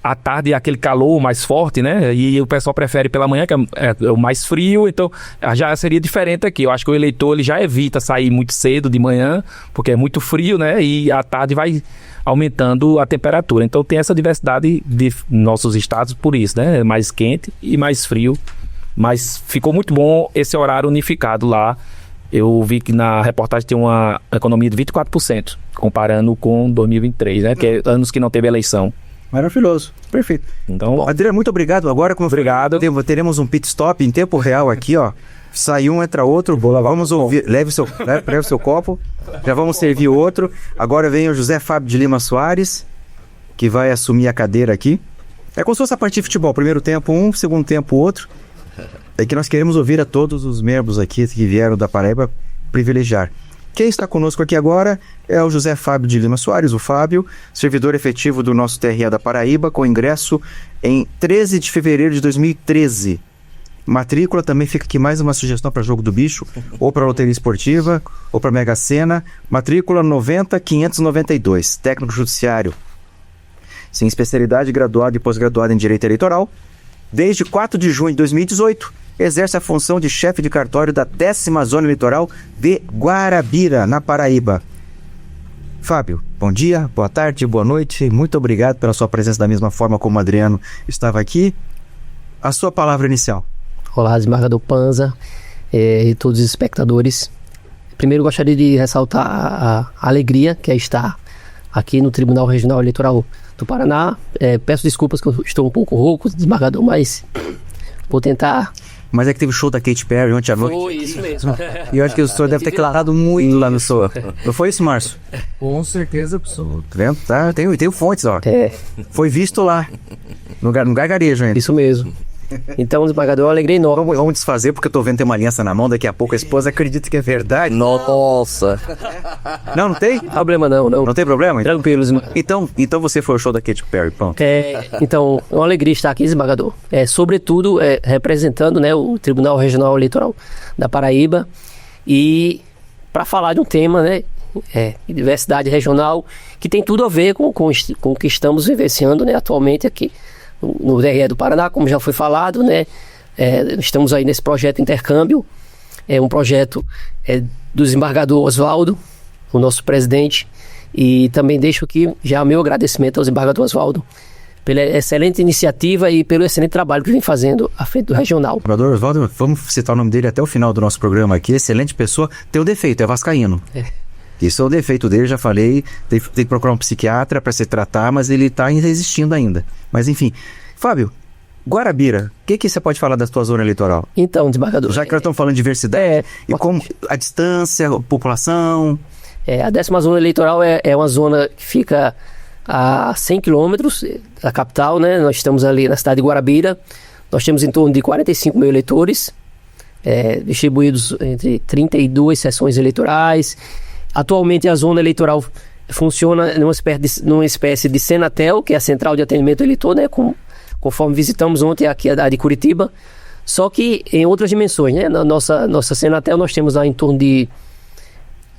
à tarde, aquele calor mais forte, né? E o pessoal prefere pela manhã, que é o mais frio, então já seria diferente aqui. Eu acho que o eleitor ele já evita sair muito cedo de manhã, porque é muito frio, né? E à tarde vai aumentando a temperatura. Então tem essa diversidade de nossos estados por isso, né? Mais quente e mais frio. Mas ficou muito bom esse horário unificado lá. Eu vi que na reportagem tem uma economia de 24%, comparando com 2023, né? Que é anos que não teve eleição. Maravilhoso, perfeito. Então, bom, Adriano, muito obrigado. Agora, obrigado. Teremos um pit stop em tempo real aqui, ó. Sai um, entra outro. Vamos ouvir. Leve o seu copo. Já vamos servir outro. Agora vem o José Fábio de Lima Soares, que vai assumir a cadeira aqui. É como se fosse a partida de futebol. Primeiro tempo um, segundo tempo outro. É que nós queremos ouvir a todos os membros aqui que vieram da Paraíba privilegiar. Quem está conosco aqui agora é o José Fábio de Lima Soares, o Fábio, servidor efetivo do nosso TRE da Paraíba, com ingresso em 13 de fevereiro de 2013. Matrícula, também fica aqui mais uma sugestão para Jogo do Bicho, ou para Loteria Esportiva, ou para Mega Sena. Matrícula 90.592, técnico judiciário, sem especialidade, graduado e pós-graduado em Direito Eleitoral. Desde 4 de junho de 2018, exerce a função de chefe de cartório da 10ª Zona Eleitoral de Guarabira, na Paraíba. Fábio, bom dia, boa tarde, boa noite. Muito obrigado pela sua presença da mesma forma como o Adriano estava aqui. A sua palavra inicial. Olá, desembargador Panza e todos os espectadores. Primeiro, gostaria de ressaltar a alegria que é estar aqui no Tribunal Regional Eleitoral do Paraná. Peço desculpas que eu estou um pouco rouco, desembargador, mas vou tentar. Mas é que teve o show da Katy Perry ontem à noite. Foi isso mesmo. E eu acho que o senhor deve ter clarado muito lá no senhor. Não foi isso, Márcio? Com certeza absoluta. Tá vendo? Tá, tenho fontes, ó. Foi visto lá. No gargarejo ainda. Isso mesmo. Então, desembargador, eu alegrei enorme. Vamos desfazer, porque eu tô vendo que tem uma aliança na mão. Daqui a pouco a esposa acredita que é verdade. Nossa! Não tem? Problema não. Não tem problema? Tranquilo, desembargador. Então você foi ao show da Katy Perry, pronto. Então, é uma alegria estar aqui, desembargador. Sobretudo, representando, né, o Tribunal Regional Eleitoral da Paraíba. E para falar de um tema, né, diversidade regional, que tem tudo a ver com o que estamos vivenciando, né, atualmente aqui no TRE do Paraná, como já foi falado, né? Estamos aí nesse projeto Intercâmbio, um projeto do desembargador Oswaldo, o nosso presidente, e também deixo aqui já meu agradecimento ao desembargador Oswaldo pela excelente iniciativa e pelo excelente trabalho que vem fazendo à frente do regional. Desembargador Oswaldo, vamos citar o nome dele até o final do nosso programa aqui, excelente pessoa, tem um defeito, é vascaíno. Isso é o defeito dele, já falei, tem que procurar um psiquiatra para se tratar, mas ele está resistindo ainda. Mas enfim, Fábio, Guarabira, o que você pode falar da sua zona eleitoral? Então, desembargador... Já que nós estamos falando de diversidade, e como a distância, a população... A 10ª Zona Eleitoral é uma zona que fica a 100 quilômetros da capital, né? Nós estamos ali na cidade de Guarabira, nós temos em torno de 45 mil eleitores, distribuídos entre 32 sessões eleitorais. Atualmente a zona eleitoral funciona numa espécie de Senatel, que é a Central de Atendimento ao Eleitor, né? Conforme visitamos ontem aqui a de Curitiba, só que em outras dimensões, né? Na nossa Senatel nós temos lá em torno de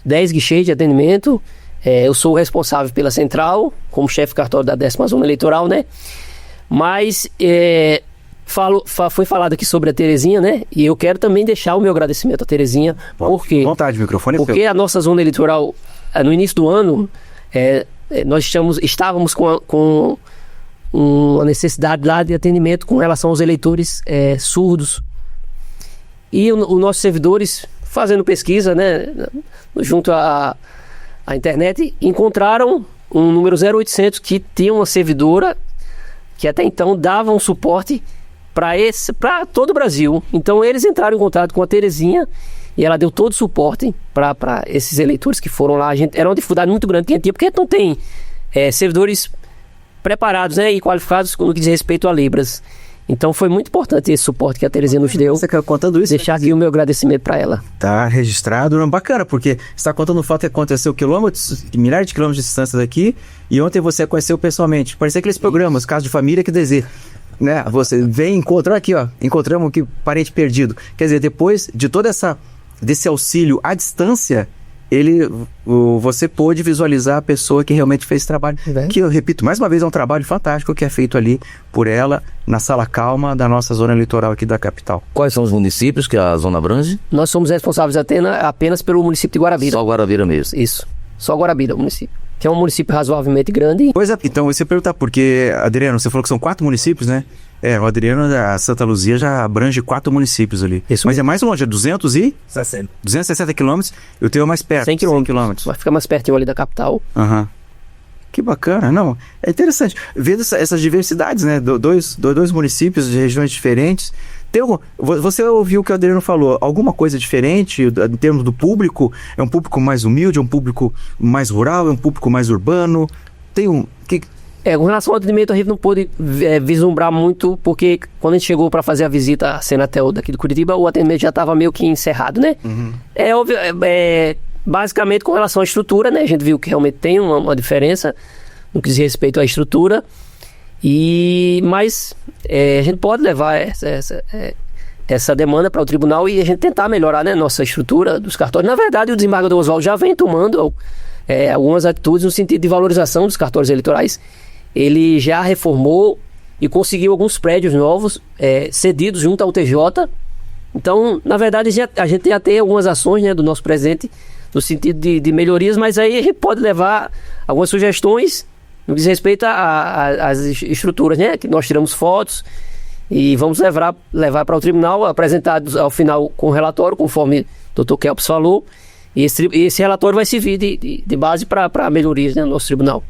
10 guichês de atendimento. Eu sou o responsável pela central, como chefe de cartório da 10ª Zona Eleitoral, né? Mas foi falado aqui sobre a Terezinha, né? E eu quero também deixar o meu agradecimento à Terezinha, porque... Vontade, o microfone é seu. Porque a nossa zona eleitoral, no início do ano, nós estávamos com uma necessidade lá de atendimento com relação aos eleitores surdos. E os nossos servidores, fazendo pesquisa, né, junto à internet, encontraram um número 0800 que tinha uma servidora que até então dava um suporte para todo o Brasil. Então eles entraram em contato com a Terezinha e ela deu todo o suporte para esses eleitores que foram lá. Era uma dificuldade muito grande que tinha, porque não tem servidores preparados, né, e qualificados no que diz respeito a Libras. Então foi muito importante esse suporte que a Terezinha nos deu. Você quer contando isso? Deixar aqui o meu agradecimento para ela. Tá registrado, não, bacana, porque você está contando o fato que aconteceu milhares de quilômetros de distância daqui, e ontem você a conheceu pessoalmente. Parecia aqueles programas, casos de família que deseja, né? Você vem encontrar aqui, ó, encontramos aqui parente perdido. Quer dizer, depois de toda desse auxílio à distância, você pôde visualizar a pessoa que realmente fez esse trabalho. Que, eu repito, mais uma vez, é um trabalho fantástico que é feito ali por ela, na sala calma da nossa zona litoral aqui da capital. Quais são os municípios que a zona abrange? Nós somos responsáveis apenas pelo município de Guarabira. Só Guarabira mesmo? Isso, só Guarabira, o município. Que é um município razoavelmente grande. Pois é, então você perguntar, porque, Adriano, você falou que são 4 municípios, né? O Adriano, a Santa Luzia já abrange 4 municípios ali. Isso. Mas é mais longe, é 260 quilômetros, e o teu é mais perto. 100 quilômetros. Vai ficar mais pertinho ali da capital. Aham. Que bacana, não, é interessante. Vendo essas diversidades, né? Dois municípios de regiões diferentes. Você ouviu o que o Adriano falou, alguma coisa diferente em termos do público? É um público mais humilde, é um público mais rural, é um público mais urbano? Com relação ao atendimento, a gente não pôde vislumbrar muito, porque quando a gente chegou para fazer a visita à Senatel daqui do Curitiba, o atendimento já estava meio que encerrado, né? Uhum. É óbvio, basicamente com relação à estrutura, né? A gente viu que realmente tem uma diferença no que diz respeito à estrutura, mas a gente pode levar essa demanda para o tribunal e a gente tentar melhorar, né, nossa estrutura dos cartórios. Na verdade, o desembargador Oswaldo já vem tomando algumas atitudes no sentido de valorização dos cartórios eleitorais. Ele já reformou e conseguiu alguns prédios novos cedidos junto ao TJ. Então, na verdade, a gente já tem algumas ações, né, do nosso presidente no sentido de melhorias, mas aí a gente pode levar algumas sugestões no que diz respeito às estruturas, né? Que nós tiramos fotos e vamos levar para o tribunal, apresentados ao final com o relatório, conforme o Dr. Kelps falou. E esse relatório vai servir de base para melhorias, né, no nosso tribunal.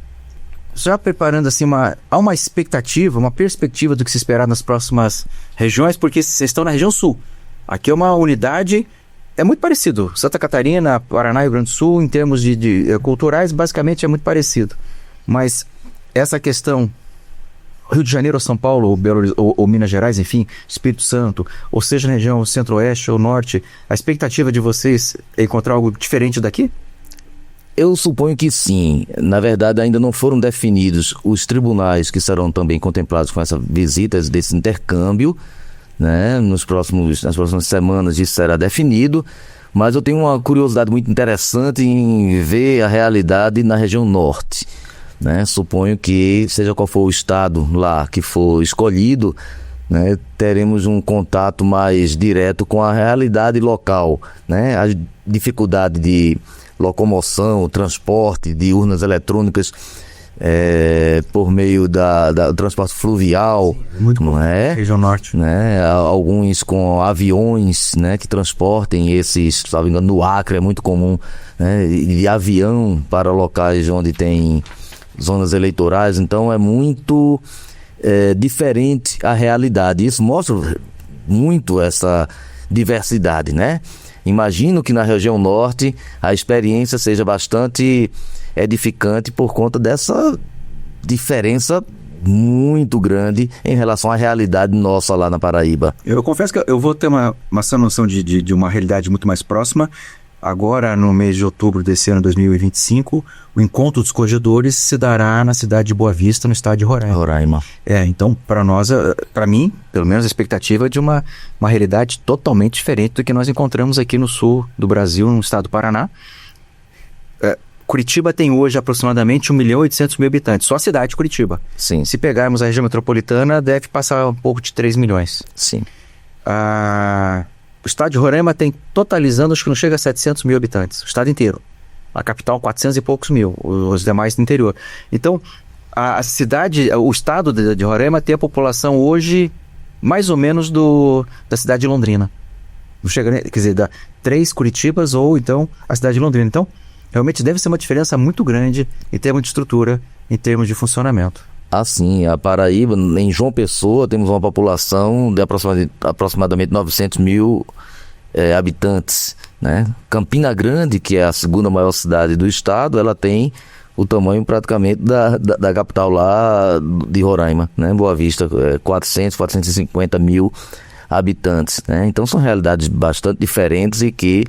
Já preparando assim, há uma expectativa, uma perspectiva do que se esperar nas próximas regiões, porque vocês estão na região sul. Aqui é uma unidade, é muito parecido. Santa Catarina, Paraná e Rio Grande do Sul, em termos de culturais, basicamente é muito parecido. Mas essa questão, Rio de Janeiro ou São Paulo, ou Minas Gerais, enfim, Espírito Santo, ou seja, na região centro-oeste ou norte, a expectativa de vocês é encontrar algo diferente daqui? Eu suponho que sim. Na verdade, ainda não foram definidos os tribunais que serão também contemplados com essas visitas desse intercâmbio, né? Nas próximas semanas isso será definido, mas eu tenho uma curiosidade muito interessante em ver a realidade na região norte, né? Suponho que, seja qual for o estado lá que for escolhido, né, teremos um contato mais direto com a realidade local, né? A dificuldade de locomoção, transporte de urnas eletrônicas por meio do transporte fluvial, muito não é? Região norte, né? Alguns com aviões, né, que transportem esses, se não me engano, no Acre é muito comum, né, de avião para locais onde tem zonas eleitorais. Então é muito diferente a realidade. Isso mostra muito essa diversidade, né? Imagino que na região norte a experiência seja bastante edificante por conta dessa diferença muito grande em relação à realidade nossa lá na Paraíba. Eu confesso que eu vou ter essa noção de uma realidade muito mais próxima. Agora, no mês de outubro desse ano, 2025, o Encontro dos Corregedores se dará na cidade de Boa Vista, no estado de Roraima. Então, para nós, para mim, pelo menos a expectativa é de uma realidade totalmente diferente do que nós encontramos aqui no sul do Brasil, no estado do Paraná. Curitiba tem hoje aproximadamente 1.800.000 habitantes, só a cidade de Curitiba. Sim. Se pegarmos a região metropolitana, deve passar um pouco de 3 milhões. Sim. O estado de Roraima tem, totalizando, acho que não chega a 700.000 habitantes, o estado inteiro. A capital, 400 e poucos mil, os demais do interior. Então, a cidade, o estado de Roraima tem a população hoje mais ou menos da cidade de Londrina. Não chega, quer dizer, dá 3 Curitibas ou então a cidade de Londrina. Então, realmente deve ser uma diferença muito grande em termos de estrutura, em termos de funcionamento. Assim, a Paraíba, em João Pessoa, temos uma população de aproximadamente 900 mil habitantes, né? Campina Grande, que é a segunda maior cidade do estado, ela tem o tamanho praticamente da capital lá de Roraima, né? Boa Vista, 450 mil habitantes, né? Então são realidades bastante diferentes e que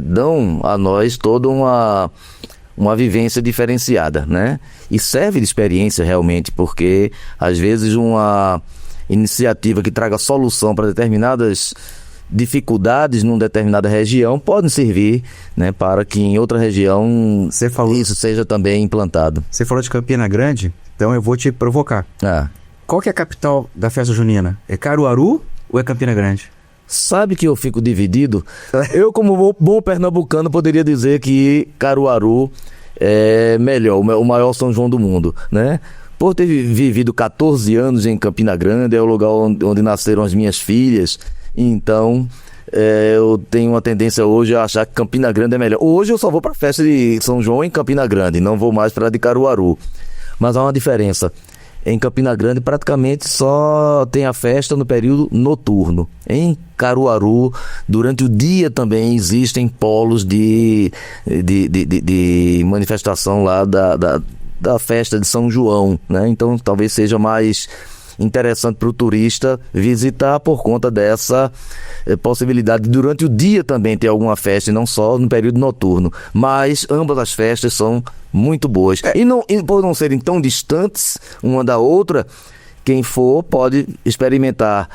dão a nós toda uma vivência diferenciada, né? E serve de experiência realmente, porque às vezes uma iniciativa que traga solução para determinadas dificuldades numa determinada região podem servir, né, para que em outra região isso seja também implantado. Você falou de Campina Grande, então eu vou te provocar. Qual que é a capital da festa junina? É Caruaru ou é Campina Grande? Sabe que eu fico dividido? Eu, como bom pernambucano, poderia dizer que Caruaru é melhor, o maior São João do mundo, né? Por ter vivido 14 anos em Campina Grande, é o lugar onde nasceram as minhas filhas, então eu tenho uma tendência hoje a achar que Campina Grande é melhor. Hoje eu só vou para a festa de São João em Campina Grande, não vou mais para a de Caruaru. Mas há uma diferença. Em Campina Grande praticamente só tem a festa no período noturno. Em Caruaru, durante o dia também existem polos de manifestação lá da festa de São João, né? Então talvez seja mais interessante para o turista visitar por conta dessa possibilidade de durante o dia também ter alguma festa e não só no período noturno. Mas ambas as festas são muito boas. E por não serem tão distantes uma da outra, quem for pode experimentar,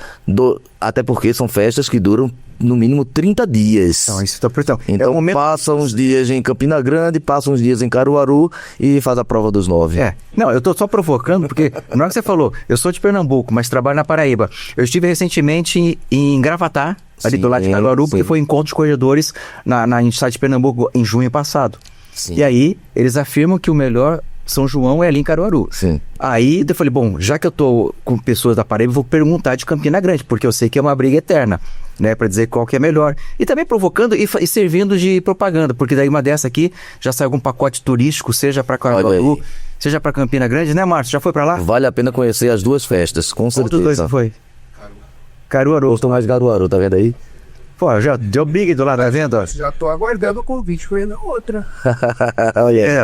até porque são festas que duram no mínimo 30 dias. Então, isso tá portão. Então, passa uns dias em Campina Grande, passa uns dias em Caruaru e faz a prova dos 9. Não, eu tô só provocando, porque na hora que você falou, eu sou de Pernambuco, mas trabalho na Paraíba. Eu estive recentemente em Gravatá, ali do lado de Caruaru, porque foi encontro de corredores na entidade de Pernambuco em junho passado. Sim. E aí, eles afirmam que o melhor São João é ali em Caruaru. Sim. Aí eu falei, bom, já que eu tô com pessoas da Paraíba, vou perguntar de Campina Grande, porque eu sei que é uma briga eterna, né, para dizer qual que é melhor. E também provocando e servindo de propaganda, porque daí uma dessa aqui já sai algum pacote turístico, seja para Caruaru, seja para Campina Grande, né, Márcio? Já foi para lá? Vale a pena conhecer as duas festas, com certeza. Qual dos dois foi? Caruaru. Gostou mais de Caruaru, tá vendo aí? Pô, já deu big do lado, tá vendo? Já tô aguardando o convite pra ir na outra.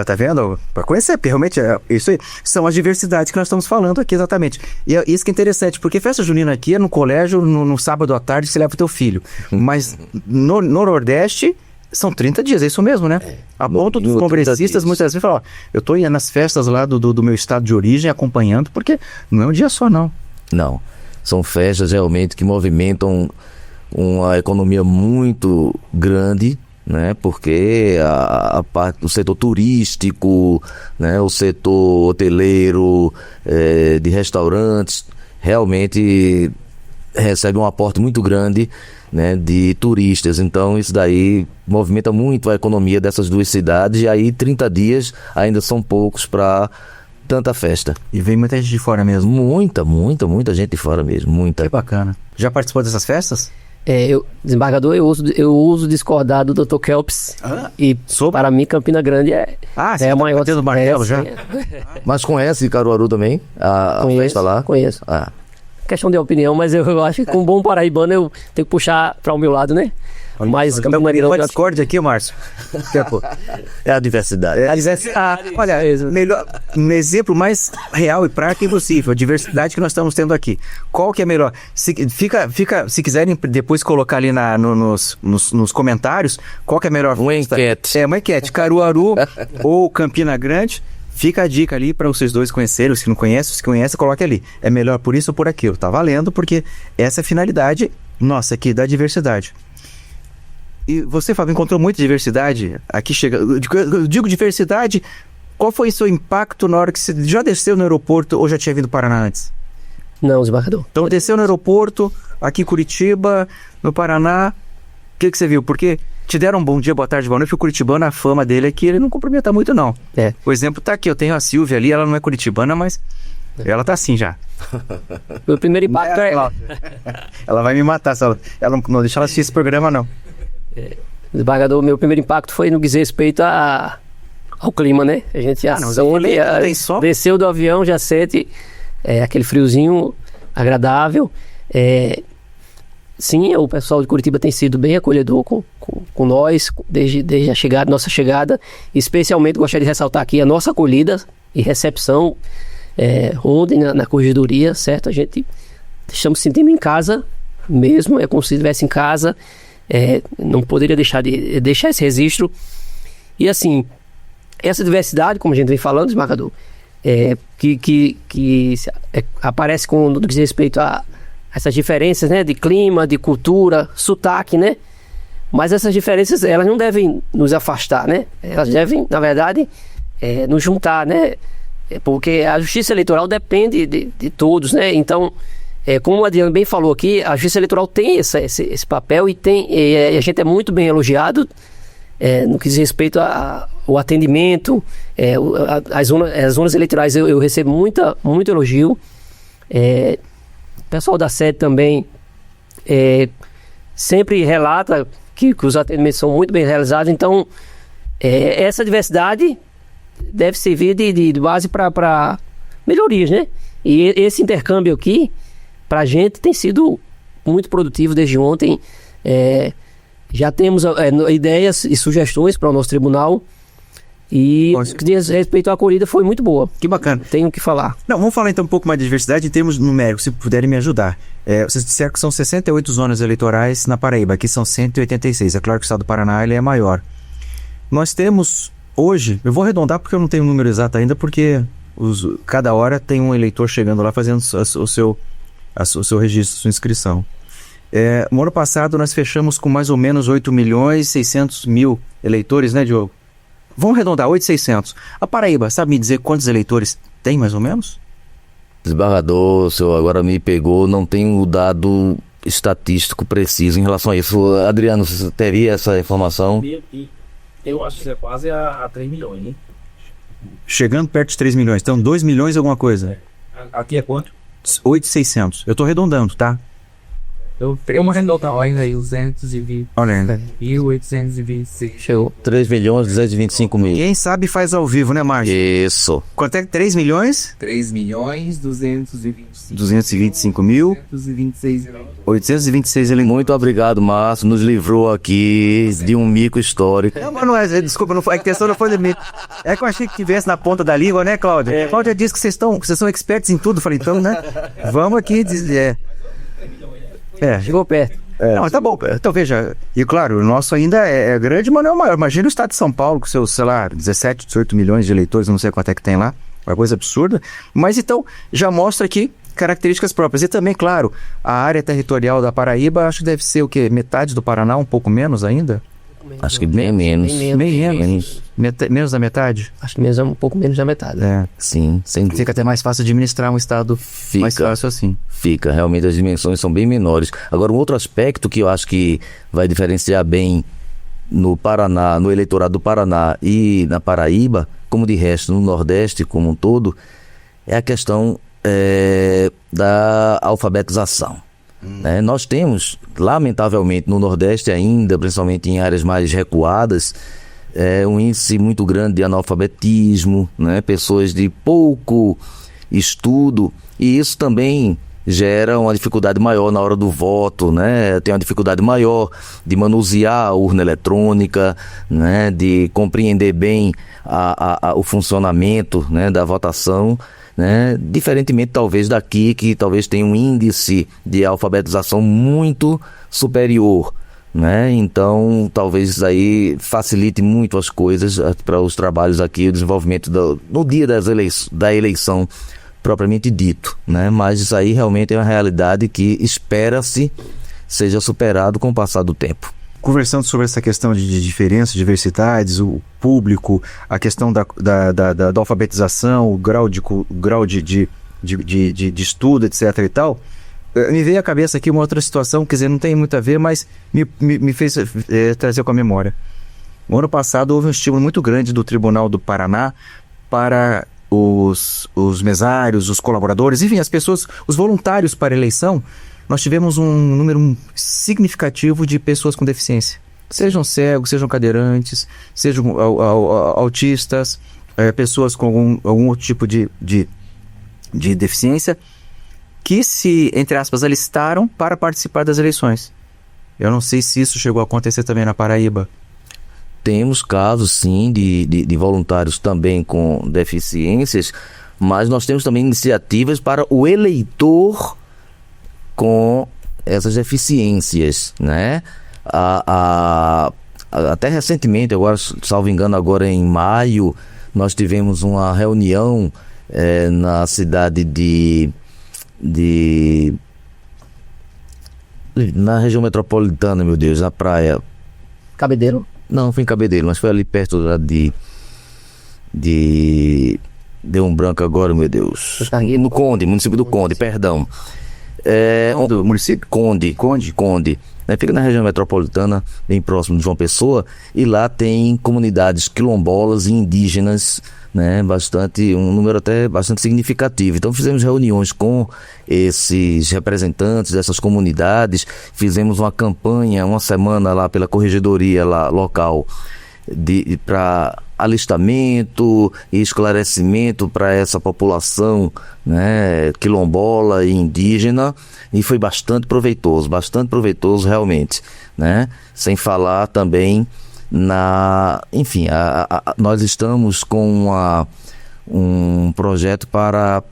Tá vendo? Pra conhecer, porque realmente isso aí são as diversidades que nós estamos falando aqui, exatamente. E é isso que é interessante, porque festa junina aqui é no colégio, no sábado à tarde, você leva o teu filho. Mas no Nordeste são 30 dias, é isso mesmo, né? A ponto dos congressistas muitas vezes falam, eu tô indo nas festas lá do meu estado de origem acompanhando, porque não é um dia só, não. Não, são festas realmente que movimentam uma economia muito grande, né? Porque a parte do setor turístico, né? O setor hoteleiro, de restaurantes, realmente recebe um aporte muito grande, né, de turistas. Então isso daí movimenta muito a economia dessas duas cidades, e aí 30 dias ainda são poucos para tanta festa. E vem muita gente de fora mesmo. Muita gente de fora mesmo, muita. Que bacana. Já participou dessas festas? Desembargador, eu uso discordar do Dr. Kelps. E para mim Campina Grande é a maior do martelo já. Mas conhece Caruaru também? A festa lá? Conheço. Questão de opinião, mas eu acho que com um bom paraibano eu tenho que puxar para o meu lado, né? Mas Campina Grande discorde aqui, Márcio. É a diversidade. Olha, melhor, um exemplo mais real e prático possível, a diversidade que nós estamos tendo aqui. Qual que é melhor? Se quiserem depois colocar ali nos comentários, qual que é melhor? Uma enquete. Uma enquete. Caruaru ou Campina Grande? Fica a dica ali para vocês dois conhecerem. Os que não conhecem, os que conhecem, coloque ali. É melhor por isso ou por aquilo. Tá valendo, porque essa é a finalidade nossa aqui da diversidade. E você, Fábio, encontrou muita diversidade? Aqui chega. Eu digo diversidade, qual foi o seu impacto na hora que você já desceu no aeroporto ou já tinha vindo do Paraná antes? Não, desembargador. Então desceu no aeroporto, aqui em Curitiba, no Paraná. O que você viu? Porque te deram um bom dia, boa tarde, boa noite. O curitibano, a fama dele é que ele não cumprimenta muito, não. O exemplo tá aqui, eu tenho a Silvia ali, ela não é curitibana, mas ela tá assim já. Meu primeiro impacto Ela vai me matar, ela não deixa ela assistir esse programa, não. Desembargador, meu primeiro impacto foi no que diz respeito ao clima, né? A gente já tem sol. desceu do avião, já sente aquele friozinho agradável. Sim, o pessoal de Curitiba tem sido bem acolhedor com nós, desde a nossa chegada. Especialmente gostaria de ressaltar aqui a nossa acolhida e recepção ontem na corregedoria, certo? A gente estamos sentindo em casa mesmo, é como se estivesse em casa. Não poderia deixar de deixar esse registro. E assim, essa diversidade, como a gente vem falando, desembargador, que aparece no que diz respeito a essas diferenças, né, de clima, de cultura, sotaque, né? Mas essas diferenças, elas não devem nos afastar, né? Elas devem, na verdade, nos juntar, né? Porque a justiça eleitoral depende de todos, né? Então, como o Adriano bem falou aqui, a justiça eleitoral tem esse papel e a gente é muito bem elogiado no que diz respeito ao atendimento, as zonas eleitorais eu recebo muito elogio. O pessoal da sede também sempre relata que os atendimentos são muito bem realizados. Então, essa diversidade deve servir de base para melhorias, né? E esse intercâmbio aqui, para a gente, tem sido muito produtivo desde ontem. Já temos ideias e sugestões para o nosso tribunal. E o que diz respeito à acolhida foi muito boa. Que bacana. Tenho o que falar. Não, vamos falar então um pouco mais de diversidade em termos numéricos, se puderem me ajudar. Vocês disseram que são 68 zonas eleitorais na Paraíba, aqui são 186. É claro que o estado do Paraná ele é maior. Nós temos hoje, eu vou arredondar porque eu não tenho o número exato ainda, porque cada hora tem um eleitor chegando lá fazendo o seu registro, sua inscrição. No ano passado nós fechamos com mais ou menos 8.600.000 eleitores, né, Diogo? Vamos arredondar, 8.600. A Paraíba, sabe me dizer quantos eleitores tem mais ou menos? Desembargador, o senhor agora me pegou, não tenho o dado estatístico preciso em relação a isso. Adriano, você teria essa informação? Eu acho que é quase a 3 milhões, hein? Chegando perto de 3 milhões, então 2 milhões e alguma coisa. Aqui é quanto? 8.600. Eu estou arredondando, tá? Eu uma arredondar, olha aí, 220. Olha, 1.826. Chegou. 3.225.000. quem sabe faz ao vivo, né, Márcio? Isso. Quanto é que 3 milhões? 3.225.000. 225.000. 226. 826 eleitores. Muito obrigado, Márcio. Nos livrou aqui de um mico histórico. Não, mas não é, desculpa, não foi, a questão não foi de mim. É que eu achei que tivesse na ponta da língua, né, Cláudia? Cláudia disse que vocês são expertos em tudo. Falei, então, né? Vamos aqui dizer. Chegou perto. Não, tá bom. Então, veja, e claro, o nosso ainda é grande, mas não é o maior. Imagina o estado de São Paulo com seus, sei lá, 17, 18 milhões de eleitores, não sei quanto é que tem lá. Uma coisa absurda. Mas então, já mostra aqui características próprias. E também, claro, a área territorial da Paraíba, acho que deve ser o quê? Metade do Paraná, um pouco menos ainda? Acho que bem menos. Menos da metade? Acho que mesmo um pouco menos da metade. Sim, sem dúvida. Fica até mais fácil administrar um estado mais fácil assim. Fica, realmente as dimensões são bem menores. Agora, um outro aspecto que eu acho que vai diferenciar bem no Paraná, no eleitorado do Paraná e na Paraíba, como de resto no Nordeste como um todo, é a questão da alfabetização. Nós temos, lamentavelmente, no Nordeste ainda, principalmente em áreas mais recuadas, um índice muito grande de analfabetismo, pessoas de pouco estudo, e isso também gera uma dificuldade maior na hora do voto, tem uma dificuldade maior de manusear a urna eletrônica, de compreender bem o funcionamento da votação, diferentemente talvez daqui, que talvez tenha um índice de alfabetização muito superior, então talvez isso aí facilite muito as coisas para os trabalhos aqui, o desenvolvimento no dia da eleição propriamente dito, mas isso aí realmente é uma realidade que espera-se seja superado com o passar do tempo. Conversando sobre essa questão de diferenças, diversidades, o público, a questão da alfabetização, o grau de estudo, etc. e tal, me veio à cabeça aqui uma outra situação, quer dizer, não tem muito a ver, mas me fez trazer com a memória. No ano passado houve um estímulo muito grande do Tribunal do Paraná para os mesários, os colaboradores, enfim, as pessoas, os voluntários para a eleição. Nós tivemos um número significativo de pessoas com deficiência. sejam cegos, sejam cadeirantes, sejam autistas, pessoas com algum outro tipo de deficiência, que se, entre aspas, alistaram para participar das eleições. Eu não sei se isso chegou a acontecer também na Paraíba. Temos casos, sim, de voluntários também com deficiências, mas nós temos também iniciativas para o eleitor com essas deficiências, né? Até recentemente, agora, salvo engano, agora em maio, nós tivemos uma reunião na cidade na região metropolitana, meu Deus, na praia. Cabedelo. Não, foi em Cabedelo, mas foi ali perto lá deu um branco agora, meu Deus. No Conde, município do Conde, perdão. Do município? Conde. Fica na região metropolitana, bem próximo de João Pessoa, e lá tem comunidades quilombolas e indígenas, né, um número até bastante significativo. Então fizemos reuniões com esses representantes dessas comunidades, fizemos uma campanha, uma semana lá pela corregedoria lá, local, para alistamento e esclarecimento para essa população, né, quilombola e indígena, e foi bastante proveitoso realmente, né? Sem falar também enfim, nós estamos com um projeto para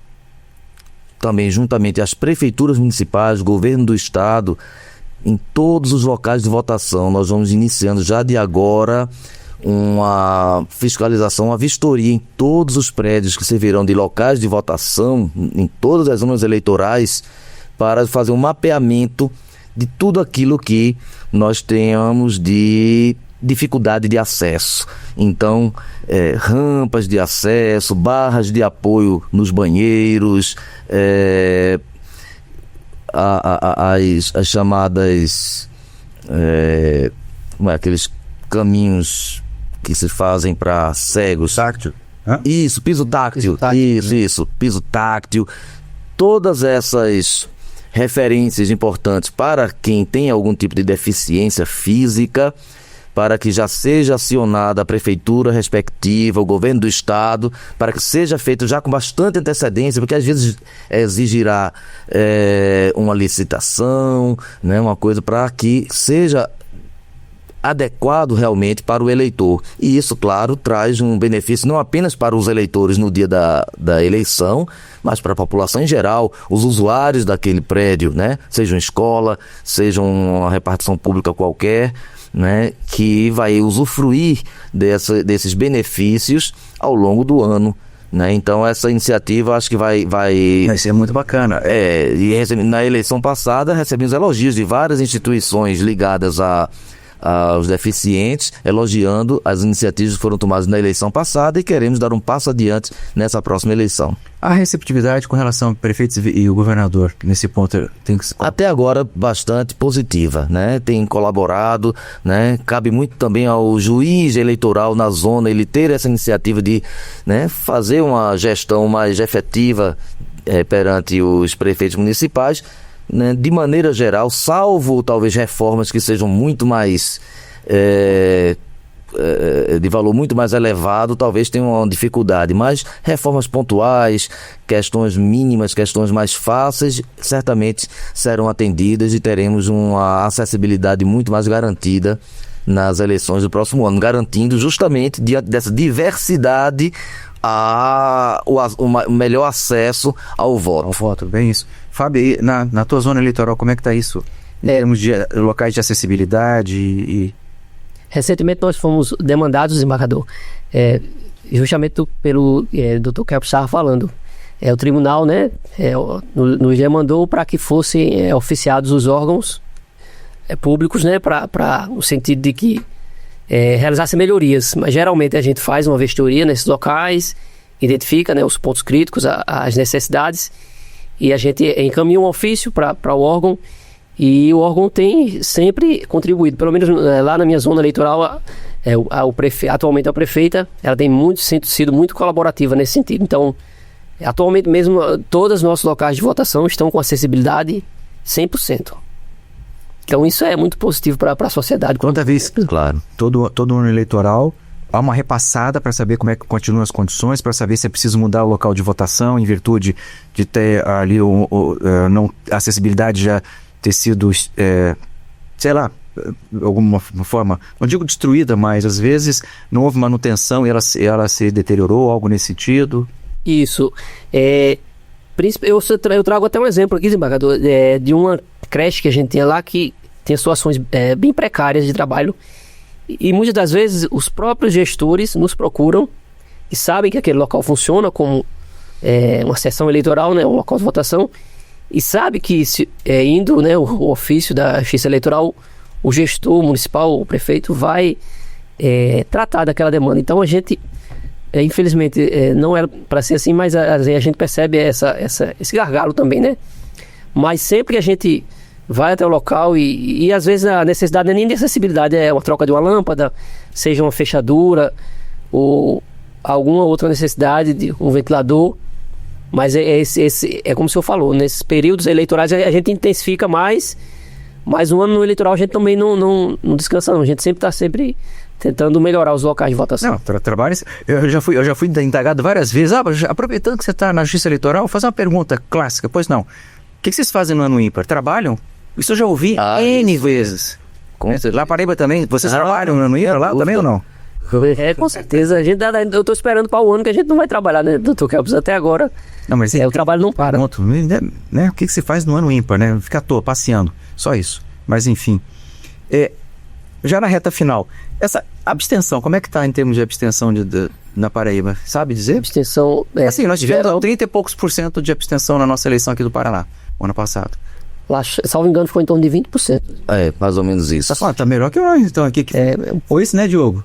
também, juntamente às prefeituras municipais, governo do estado, em todos os locais de votação, nós vamos iniciando já de agora uma fiscalização, uma vistoria em todos os prédios que servirão de locais de votação, em todas as zonas eleitorais, para fazer um mapeamento de tudo aquilo que nós tenhamos de dificuldade de acesso. Então, rampas de acesso, barras de apoio nos banheiros, as chamadas aqueles caminhos que se fazem para cegos. Táctil? Isso, piso táctil. Isso, piso táctil. Todas essas referências importantes para quem tem algum tipo de deficiência física, para que já seja acionada a prefeitura respectiva, o governo do estado, para que seja feito já com bastante antecedência, porque às vezes exigirá uma licitação, né, uma coisa para que seja adequado realmente para o eleitor. E isso, claro, traz um benefício não apenas para os eleitores no dia da eleição, mas para a população em geral, os usuários daquele prédio, né? Seja uma escola, seja uma repartição pública qualquer, né? Que vai usufruir desses benefícios ao longo do ano, né? Então essa iniciativa acho que vai ser muito bacana. E na eleição passada recebemos elogios de várias instituições ligadas aos deficientes, elogiando as iniciativas que foram tomadas na eleição passada, e queremos dar um passo adiante nessa próxima eleição. A receptividade com relação ao prefeito e o governador, nesse ponto, tem que ser... Até agora, bastante positiva, né? Tem colaborado, né? Cabe muito também ao juiz eleitoral na zona, ele ter essa iniciativa de, né, fazer uma gestão mais efetiva perante os prefeitos municipais, né? De maneira geral, salvo talvez reformas que sejam muito mais de valor muito mais elevado, talvez tenham uma dificuldade, mas reformas pontuais, questões mínimas, questões mais fáceis, certamente serão atendidas e teremos uma acessibilidade muito mais garantida nas eleições do próximo ano, garantindo justamente, diante dessa diversidade, o melhor acesso ao voto. Ao voto, bem isso. Fábio, na tua zona eleitoral, como é que está isso? Em termos de locais de acessibilidade e... Recentemente nós fomos demandados, desembargador, justamente pelo Dr. Kelps estava falando. O tribunal, né, nos demandou para que fossem oficiados os órgãos públicos, né, no sentido de que realizassem melhorias. Mas geralmente a gente faz uma vistoria nesses locais, identifica, né, os pontos críticos, as necessidades, e a gente encaminha um ofício para o órgão. E o órgão tem sempre contribuído, pelo menos lá na minha zona eleitoral, atualmente a prefeita, ela tem sido muito colaborativa nesse sentido. Então, atualmente mesmo, todos os nossos locais de votação estão com acessibilidade 100%. Então isso é muito positivo para a sociedade. Toda vez, Claro. todo ano eleitoral, há uma repassada para saber como é que continuam as condições, para saber se é preciso mudar o local de votação em virtude de ter ali a acessibilidade já ter sido, sei lá, de alguma forma, não digo destruída, mas às vezes não houve manutenção e ela se deteriorou, algo nesse sentido. Isso. Eu trago até um exemplo aqui, desembargador, de uma creche que a gente tinha lá que tem situações bem precárias de trabalho. E muitas das vezes os próprios gestores nos procuram e sabem que aquele local funciona como uma sessão eleitoral, né, um local de votação, e sabe que indo, né, o ofício da Justiça Eleitoral, o gestor municipal, o prefeito, vai tratar daquela demanda. Então a gente, infelizmente, não era para ser assim, mas a gente percebe esse gargalo também, né? Mas sempre que a gente vai até o local e às vezes a necessidade não é nem de acessibilidade, é uma troca de uma lâmpada, seja uma fechadura ou alguma outra necessidade de um ventilador, mas é como o senhor falou, nesses períodos eleitorais a gente intensifica mais, mas no ano eleitoral a gente também não descansa não, a gente sempre está tentando melhorar os locais de votação. Não, trabalho. Eu já fui indagado várias vezes. Aproveitando que você está na Justiça Eleitoral, vou fazer uma pergunta clássica. Pois não. O que vocês fazem no ano ímpar? Trabalham? Isso eu já ouvi N vezes. Lá Paraíba também. Vocês trabalham no ano ímpar lá também ou não? Com certeza. Eu estou esperando para o ano que a gente não vai trabalhar, né, doutor Kelps? Até agora não, mas o trabalho não para. Pronto, né? O que você faz no ano ímpar, né? Fica à toa, passeando. Só isso. Mas enfim. Já na reta final, essa abstenção, como é que está em termos de abstenção na Paraíba? Sabe dizer? Abstenção... Assim, nós tivemos 30 e poucos % de abstenção na nossa eleição aqui do Paraná, o ano passado. Lá, salvo engano, ficou em torno de 20%. Mais ou menos isso. Tá melhor que nós, então, aqui. Foi isso, né, Diogo?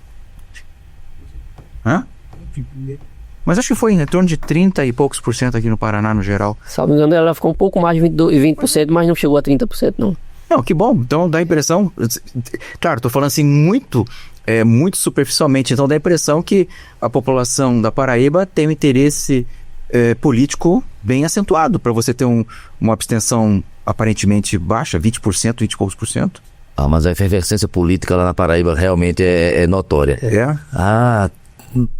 Hã? Mas acho que foi em torno de 30 e poucos % aqui no Paraná, no geral. Salvo engano, ela ficou um pouco mais de 20%, mas não chegou a 30%, não. Não, que bom. Então dá a impressão... Claro, estou falando assim muito superficialmente. Então dá a impressão que a população da Paraíba tem um interesse político bem acentuado para você ter uma abstenção aparentemente baixa, 20%, 20 e poucos %. Mas a efervescência política lá na Paraíba realmente é notória.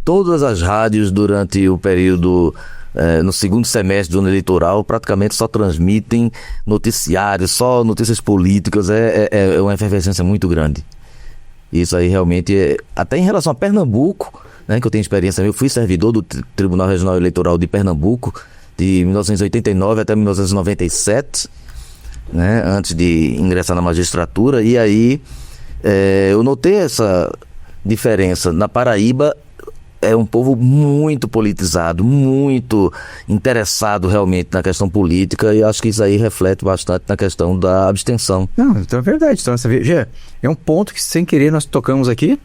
Todas as rádios durante o período... no segundo semestre do ano eleitoral, praticamente só transmitem noticiários, só notícias políticas, é uma efervescência muito grande. Isso aí realmente até em relação a Pernambuco, né, que eu tenho experiência, eu fui servidor do Tribunal Regional Eleitoral de Pernambuco, de 1989 até 1997, né, antes de ingressar na magistratura, e aí eu notei essa diferença. Na Paraíba, é um povo muito politizado, muito interessado realmente na questão política, e acho que isso aí reflete bastante na questão da abstenção. Não, então é verdade. Então, é um ponto que sem querer nós tocamos aqui.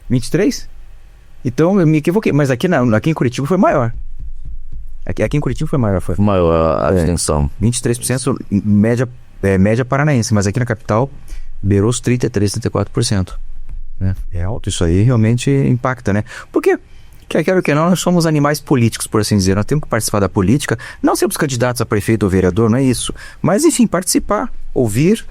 23? Então eu me equivoquei, mas aqui em Curitiba foi maior. Aqui em Curitiba foi maior. Foi maior a abstenção. 23% média paranaense, mas aqui na capital beirou os 33%, 34%. É alto, isso aí realmente impacta, né? Porque, quer que não, nós somos animais políticos, por assim dizer. Nós temos que participar da política, não sermos candidatos a prefeito ou vereador, não é isso. Mas, enfim, participar, ouvir,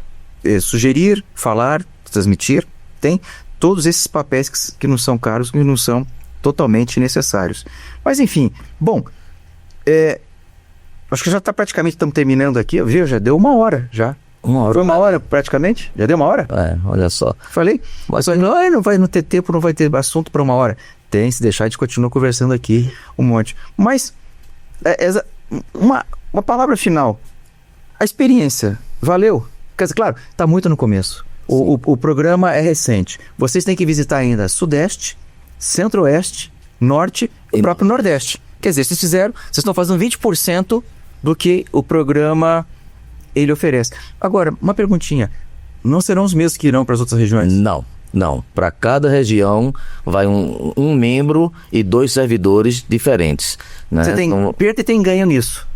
sugerir, falar, transmitir. Tem todos esses papéis que não são caros, que não são totalmente necessários. Mas, enfim, bom, acho que já está praticamente, estamos terminando aqui, viu? Já deu 1 hora, já. 1 hora. Foi 1 hora praticamente? Já deu 1 hora? Olha só. Falei, mas não vai ter tempo, não vai ter assunto para 1 hora. Tem, se deixar, a gente continua conversando aqui um monte. Mas, uma palavra final. A experiência, valeu? Quer dizer, claro, está muito no começo. O programa é recente. Vocês têm que visitar ainda Sudeste, Centro-Oeste, Norte e o próprio Nordeste. Quer dizer, vocês estão fazendo 20% do que o programa... ele oferece. Agora, uma perguntinha. Não serão os mesmos que irão para as outras regiões? Não. Para cada região vai um membro e 2 servidores diferentes, né? Você tem perda e tem ganho nisso.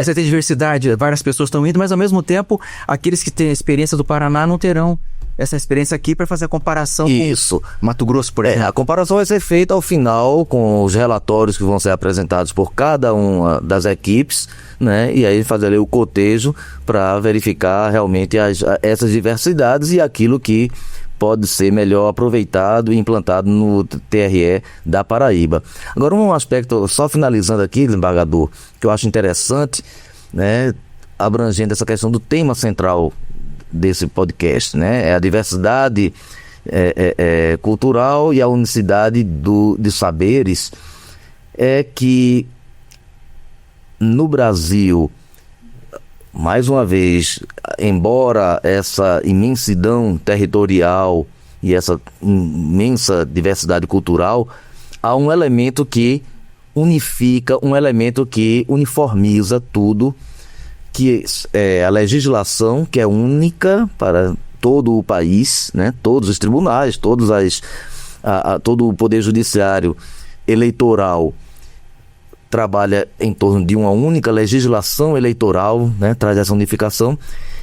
Você tem diversidade, várias pessoas estão indo, mas ao mesmo tempo, aqueles que têm a experiência do Paraná não terão essa experiência aqui para fazer a comparação Isso. com Mato Grosso, por exemplo. A comparação vai ser feita ao final com os relatórios que vão ser apresentados por cada uma das equipes, né? E aí fazer ali o cotejo para verificar realmente essas diversidades e aquilo que pode ser melhor aproveitado e implantado no TRE da Paraíba. Agora, um aspecto, só finalizando aqui, desembargador, que eu acho interessante, né, abrangendo essa questão do tema central desse podcast, né, é a diversidade cultural e a unicidade de saberes, é que no Brasil, mais uma vez, embora essa imensidão territorial e essa imensa diversidade cultural, há um elemento que unifica, um elemento que uniformiza tudo, que é a legislação, que é única para todo o país, né? Todos os tribunais, todo o poder judiciário eleitoral trabalha em torno de uma única legislação eleitoral, né, traz essa unificação,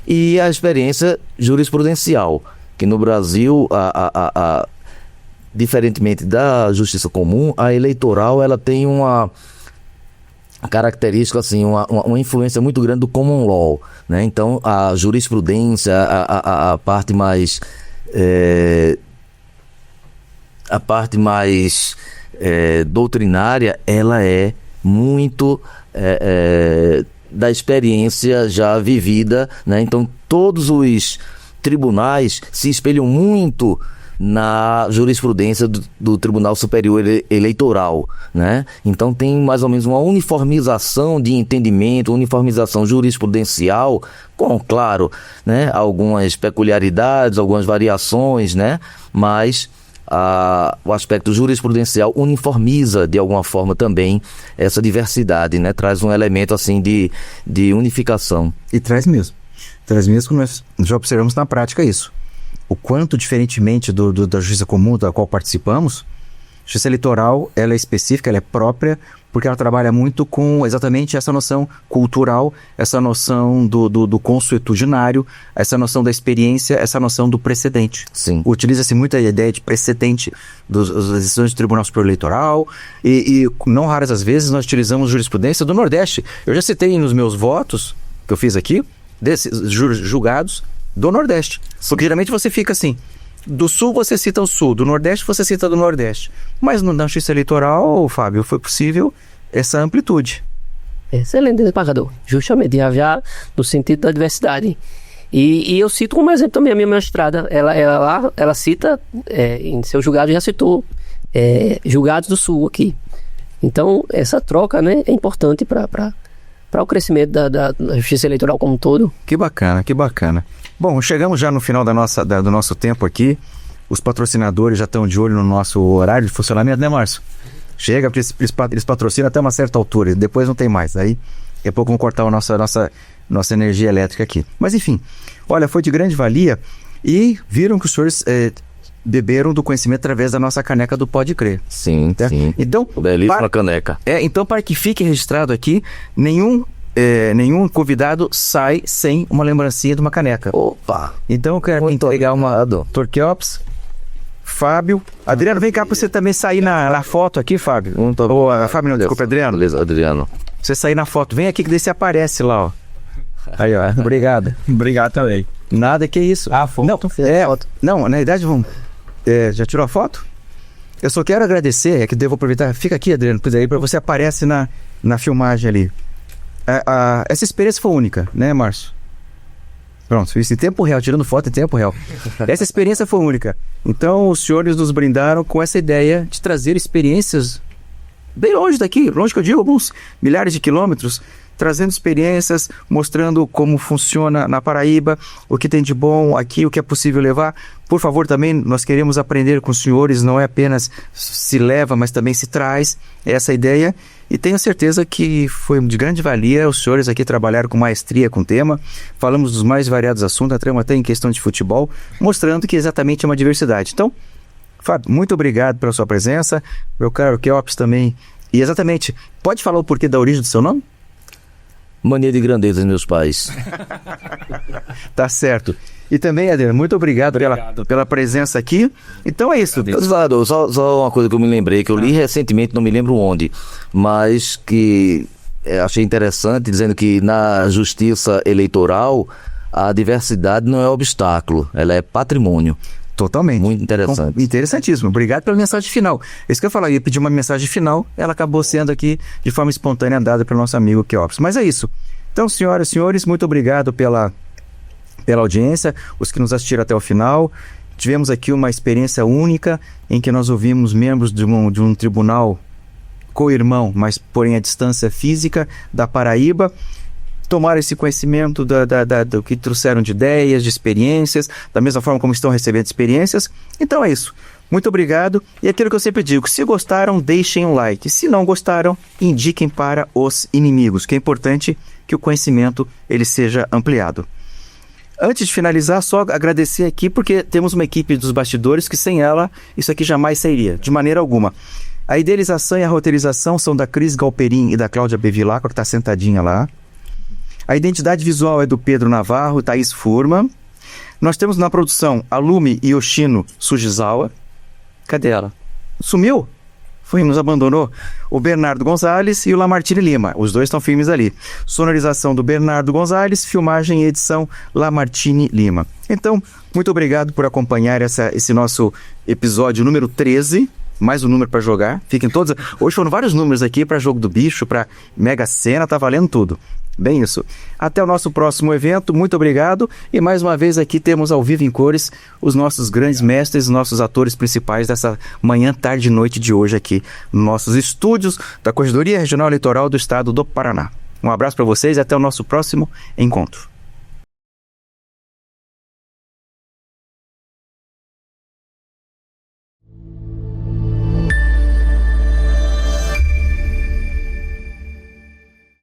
e a experiência jurisprudencial, que no Brasil, diferentemente da justiça comum, a eleitoral ela tem uma característica, assim, uma influência muito grande do common law, né? Então a jurisprudência, a parte mais doutrinária, ela é muito da experiência já vivida, né? Então todos os tribunais se espelham muito na jurisprudência do Tribunal Superior Eleitoral, né? Então tem mais ou menos uma uniformização de entendimento, uniformização jurisprudencial, com, claro, né, algumas peculiaridades, algumas variações, né? Mas o aspecto jurisprudencial uniformiza de alguma forma também essa diversidade, né? Traz um elemento assim de unificação. E traz mesmo, nós já observamos na prática isso. O quanto, diferentemente da justiça comum da qual participamos, a justiça eleitoral ela é específica, ela é própria, porque ela trabalha muito com exatamente essa noção cultural, essa noção do consuetudinário, essa noção da experiência, essa noção do precedente. Sim. Utiliza-se muito a ideia de precedente das decisões do Tribunal Superior Eleitoral e não raras as vezes nós utilizamos jurisprudência do Nordeste. Eu já citei nos meus votos que eu fiz aqui, desses julgados do Nordeste. Porque geralmente você fica assim, do Sul você cita o Sul, do Nordeste você cita do Nordeste. Mas na justiça eleitoral, Fábio, foi possível essa amplitude. Excelente, desembargador. Justamente, já no sentido da diversidade. E eu cito como exemplo também a minha magistrada. Ela cita, em seu julgado já citou, julgados do Sul aqui. Então, essa troca, né, é importante para o crescimento da justiça eleitoral como um todo. Que bacana, que bacana. Bom, chegamos já no final do nosso tempo aqui. Os patrocinadores já estão de olho no nosso horário de funcionamento, né, Márcio? Chega, eles patrocinam até uma certa altura, depois não tem mais. Aí, daqui a pouco vão cortar a nossa energia elétrica aqui. Mas enfim, olha, foi de grande valia e viram que os senhores beberam do conhecimento através da nossa caneca do Pode Crer. Sim, tá? sim. Então, belíssima caneca. Então, para que fique registrado aqui, nenhum convidado sai sem uma lembrancinha de uma caneca. Opa! Então eu quero entregar uma Torqueops, Fábio. Adriano, vem cá para você também sair na foto aqui, Fábio. Fábio, não, desculpa, Adriano. Beleza, Adriano. Você sair na foto. Vem aqui que daí você aparece lá, ó. Aí, ó. Obrigado. Obrigado também. Nada, que isso. Foto. Não, na verdade, vamos... já tirou a foto? Eu só quero agradecer, que devo aproveitar. Fica aqui, Adriano, pois aí, para você aparece na filmagem ali. Essa experiência foi única, né, Márcio? Pronto, isso em tempo real, tirando foto em tempo real. Essa experiência foi única. Então, os senhores nos brindaram com essa ideia de trazer experiências bem longe daqui, longe que eu digo, alguns milhares de quilômetros, trazendo experiências, mostrando como funciona na Paraíba, o que tem de bom aqui, o que é possível levar. Por favor, também nós queremos aprender com os senhores, não é apenas se leva, mas também se traz essa ideia. E tenho certeza que foi de grande valia, os senhores aqui trabalharam com maestria com o tema, falamos dos mais variados assuntos, entramos até em questão de futebol, mostrando que exatamente é uma diversidade. Então, Fábio, muito obrigado pela sua presença, meu caro Keops também. E exatamente, pode falar o porquê da origem do seu nome? Mania de grandeza dos meus pais. Tá certo. E também, Adriano, muito obrigado pela presença aqui. Então é isso. Legislador, só uma coisa que eu me lembrei, que eu li recentemente, não me lembro onde, mas que achei interessante, dizendo que na justiça eleitoral a diversidade não é obstáculo, ela é patrimônio. Totalmente. Muito interessante. Interessantíssimo. Obrigado pela mensagem final. Isso que eu ia falar, eu ia pedir uma mensagem final, ela acabou sendo aqui de forma espontânea dada pelo nosso amigo Keops. Mas é isso. Então, senhoras e senhores, muito obrigado pela audiência, os que nos assistiram até o final. Tivemos aqui uma experiência única em que nós ouvimos membros de um tribunal co-irmão, mas porém à distância física, da Paraíba, tomar esse conhecimento do que trouxeram de ideias, de experiências, da mesma forma como estão recebendo experiências. Então é isso. Muito obrigado. E aquilo que eu sempre digo, se gostaram, deixem um like. Se não gostaram, indiquem para os inimigos, que é importante que o conhecimento ele seja ampliado. Antes de finalizar, só agradecer aqui, porque temos uma equipe dos bastidores que sem ela, isso aqui jamais sairia, de maneira alguma. A idealização e a roteirização são da Cris Galperin e da Cláudia Bevilacqua, que está sentadinha lá. A identidade visual é do Pedro Navarro, Thaís Furman. Nós temos na produção a Lumi Yoshino Sujizawa. Cadê ela? Sumiu? Nos abandonou. O Bernardo Gonzalez e o Lamartine Lima. Os dois estão firmes ali. Sonorização do Bernardo Gonzalez, filmagem e edição Lamartine Lima. Então, muito obrigado por acompanhar esse nosso episódio número 13. Mais um número para jogar. Fiquem todos... Hoje foram vários números aqui para Jogo do Bicho, para Mega Sena, tá valendo tudo. Bem isso. Até o nosso próximo evento. Muito obrigado. E mais uma vez aqui temos ao vivo em cores os nossos grandes mestres, os nossos atores principais dessa manhã, tarde e noite de hoje aqui nos nossos estúdios da Corregedoria Regional Eleitoral do Estado do Paraná. Um abraço para vocês e até o nosso próximo encontro.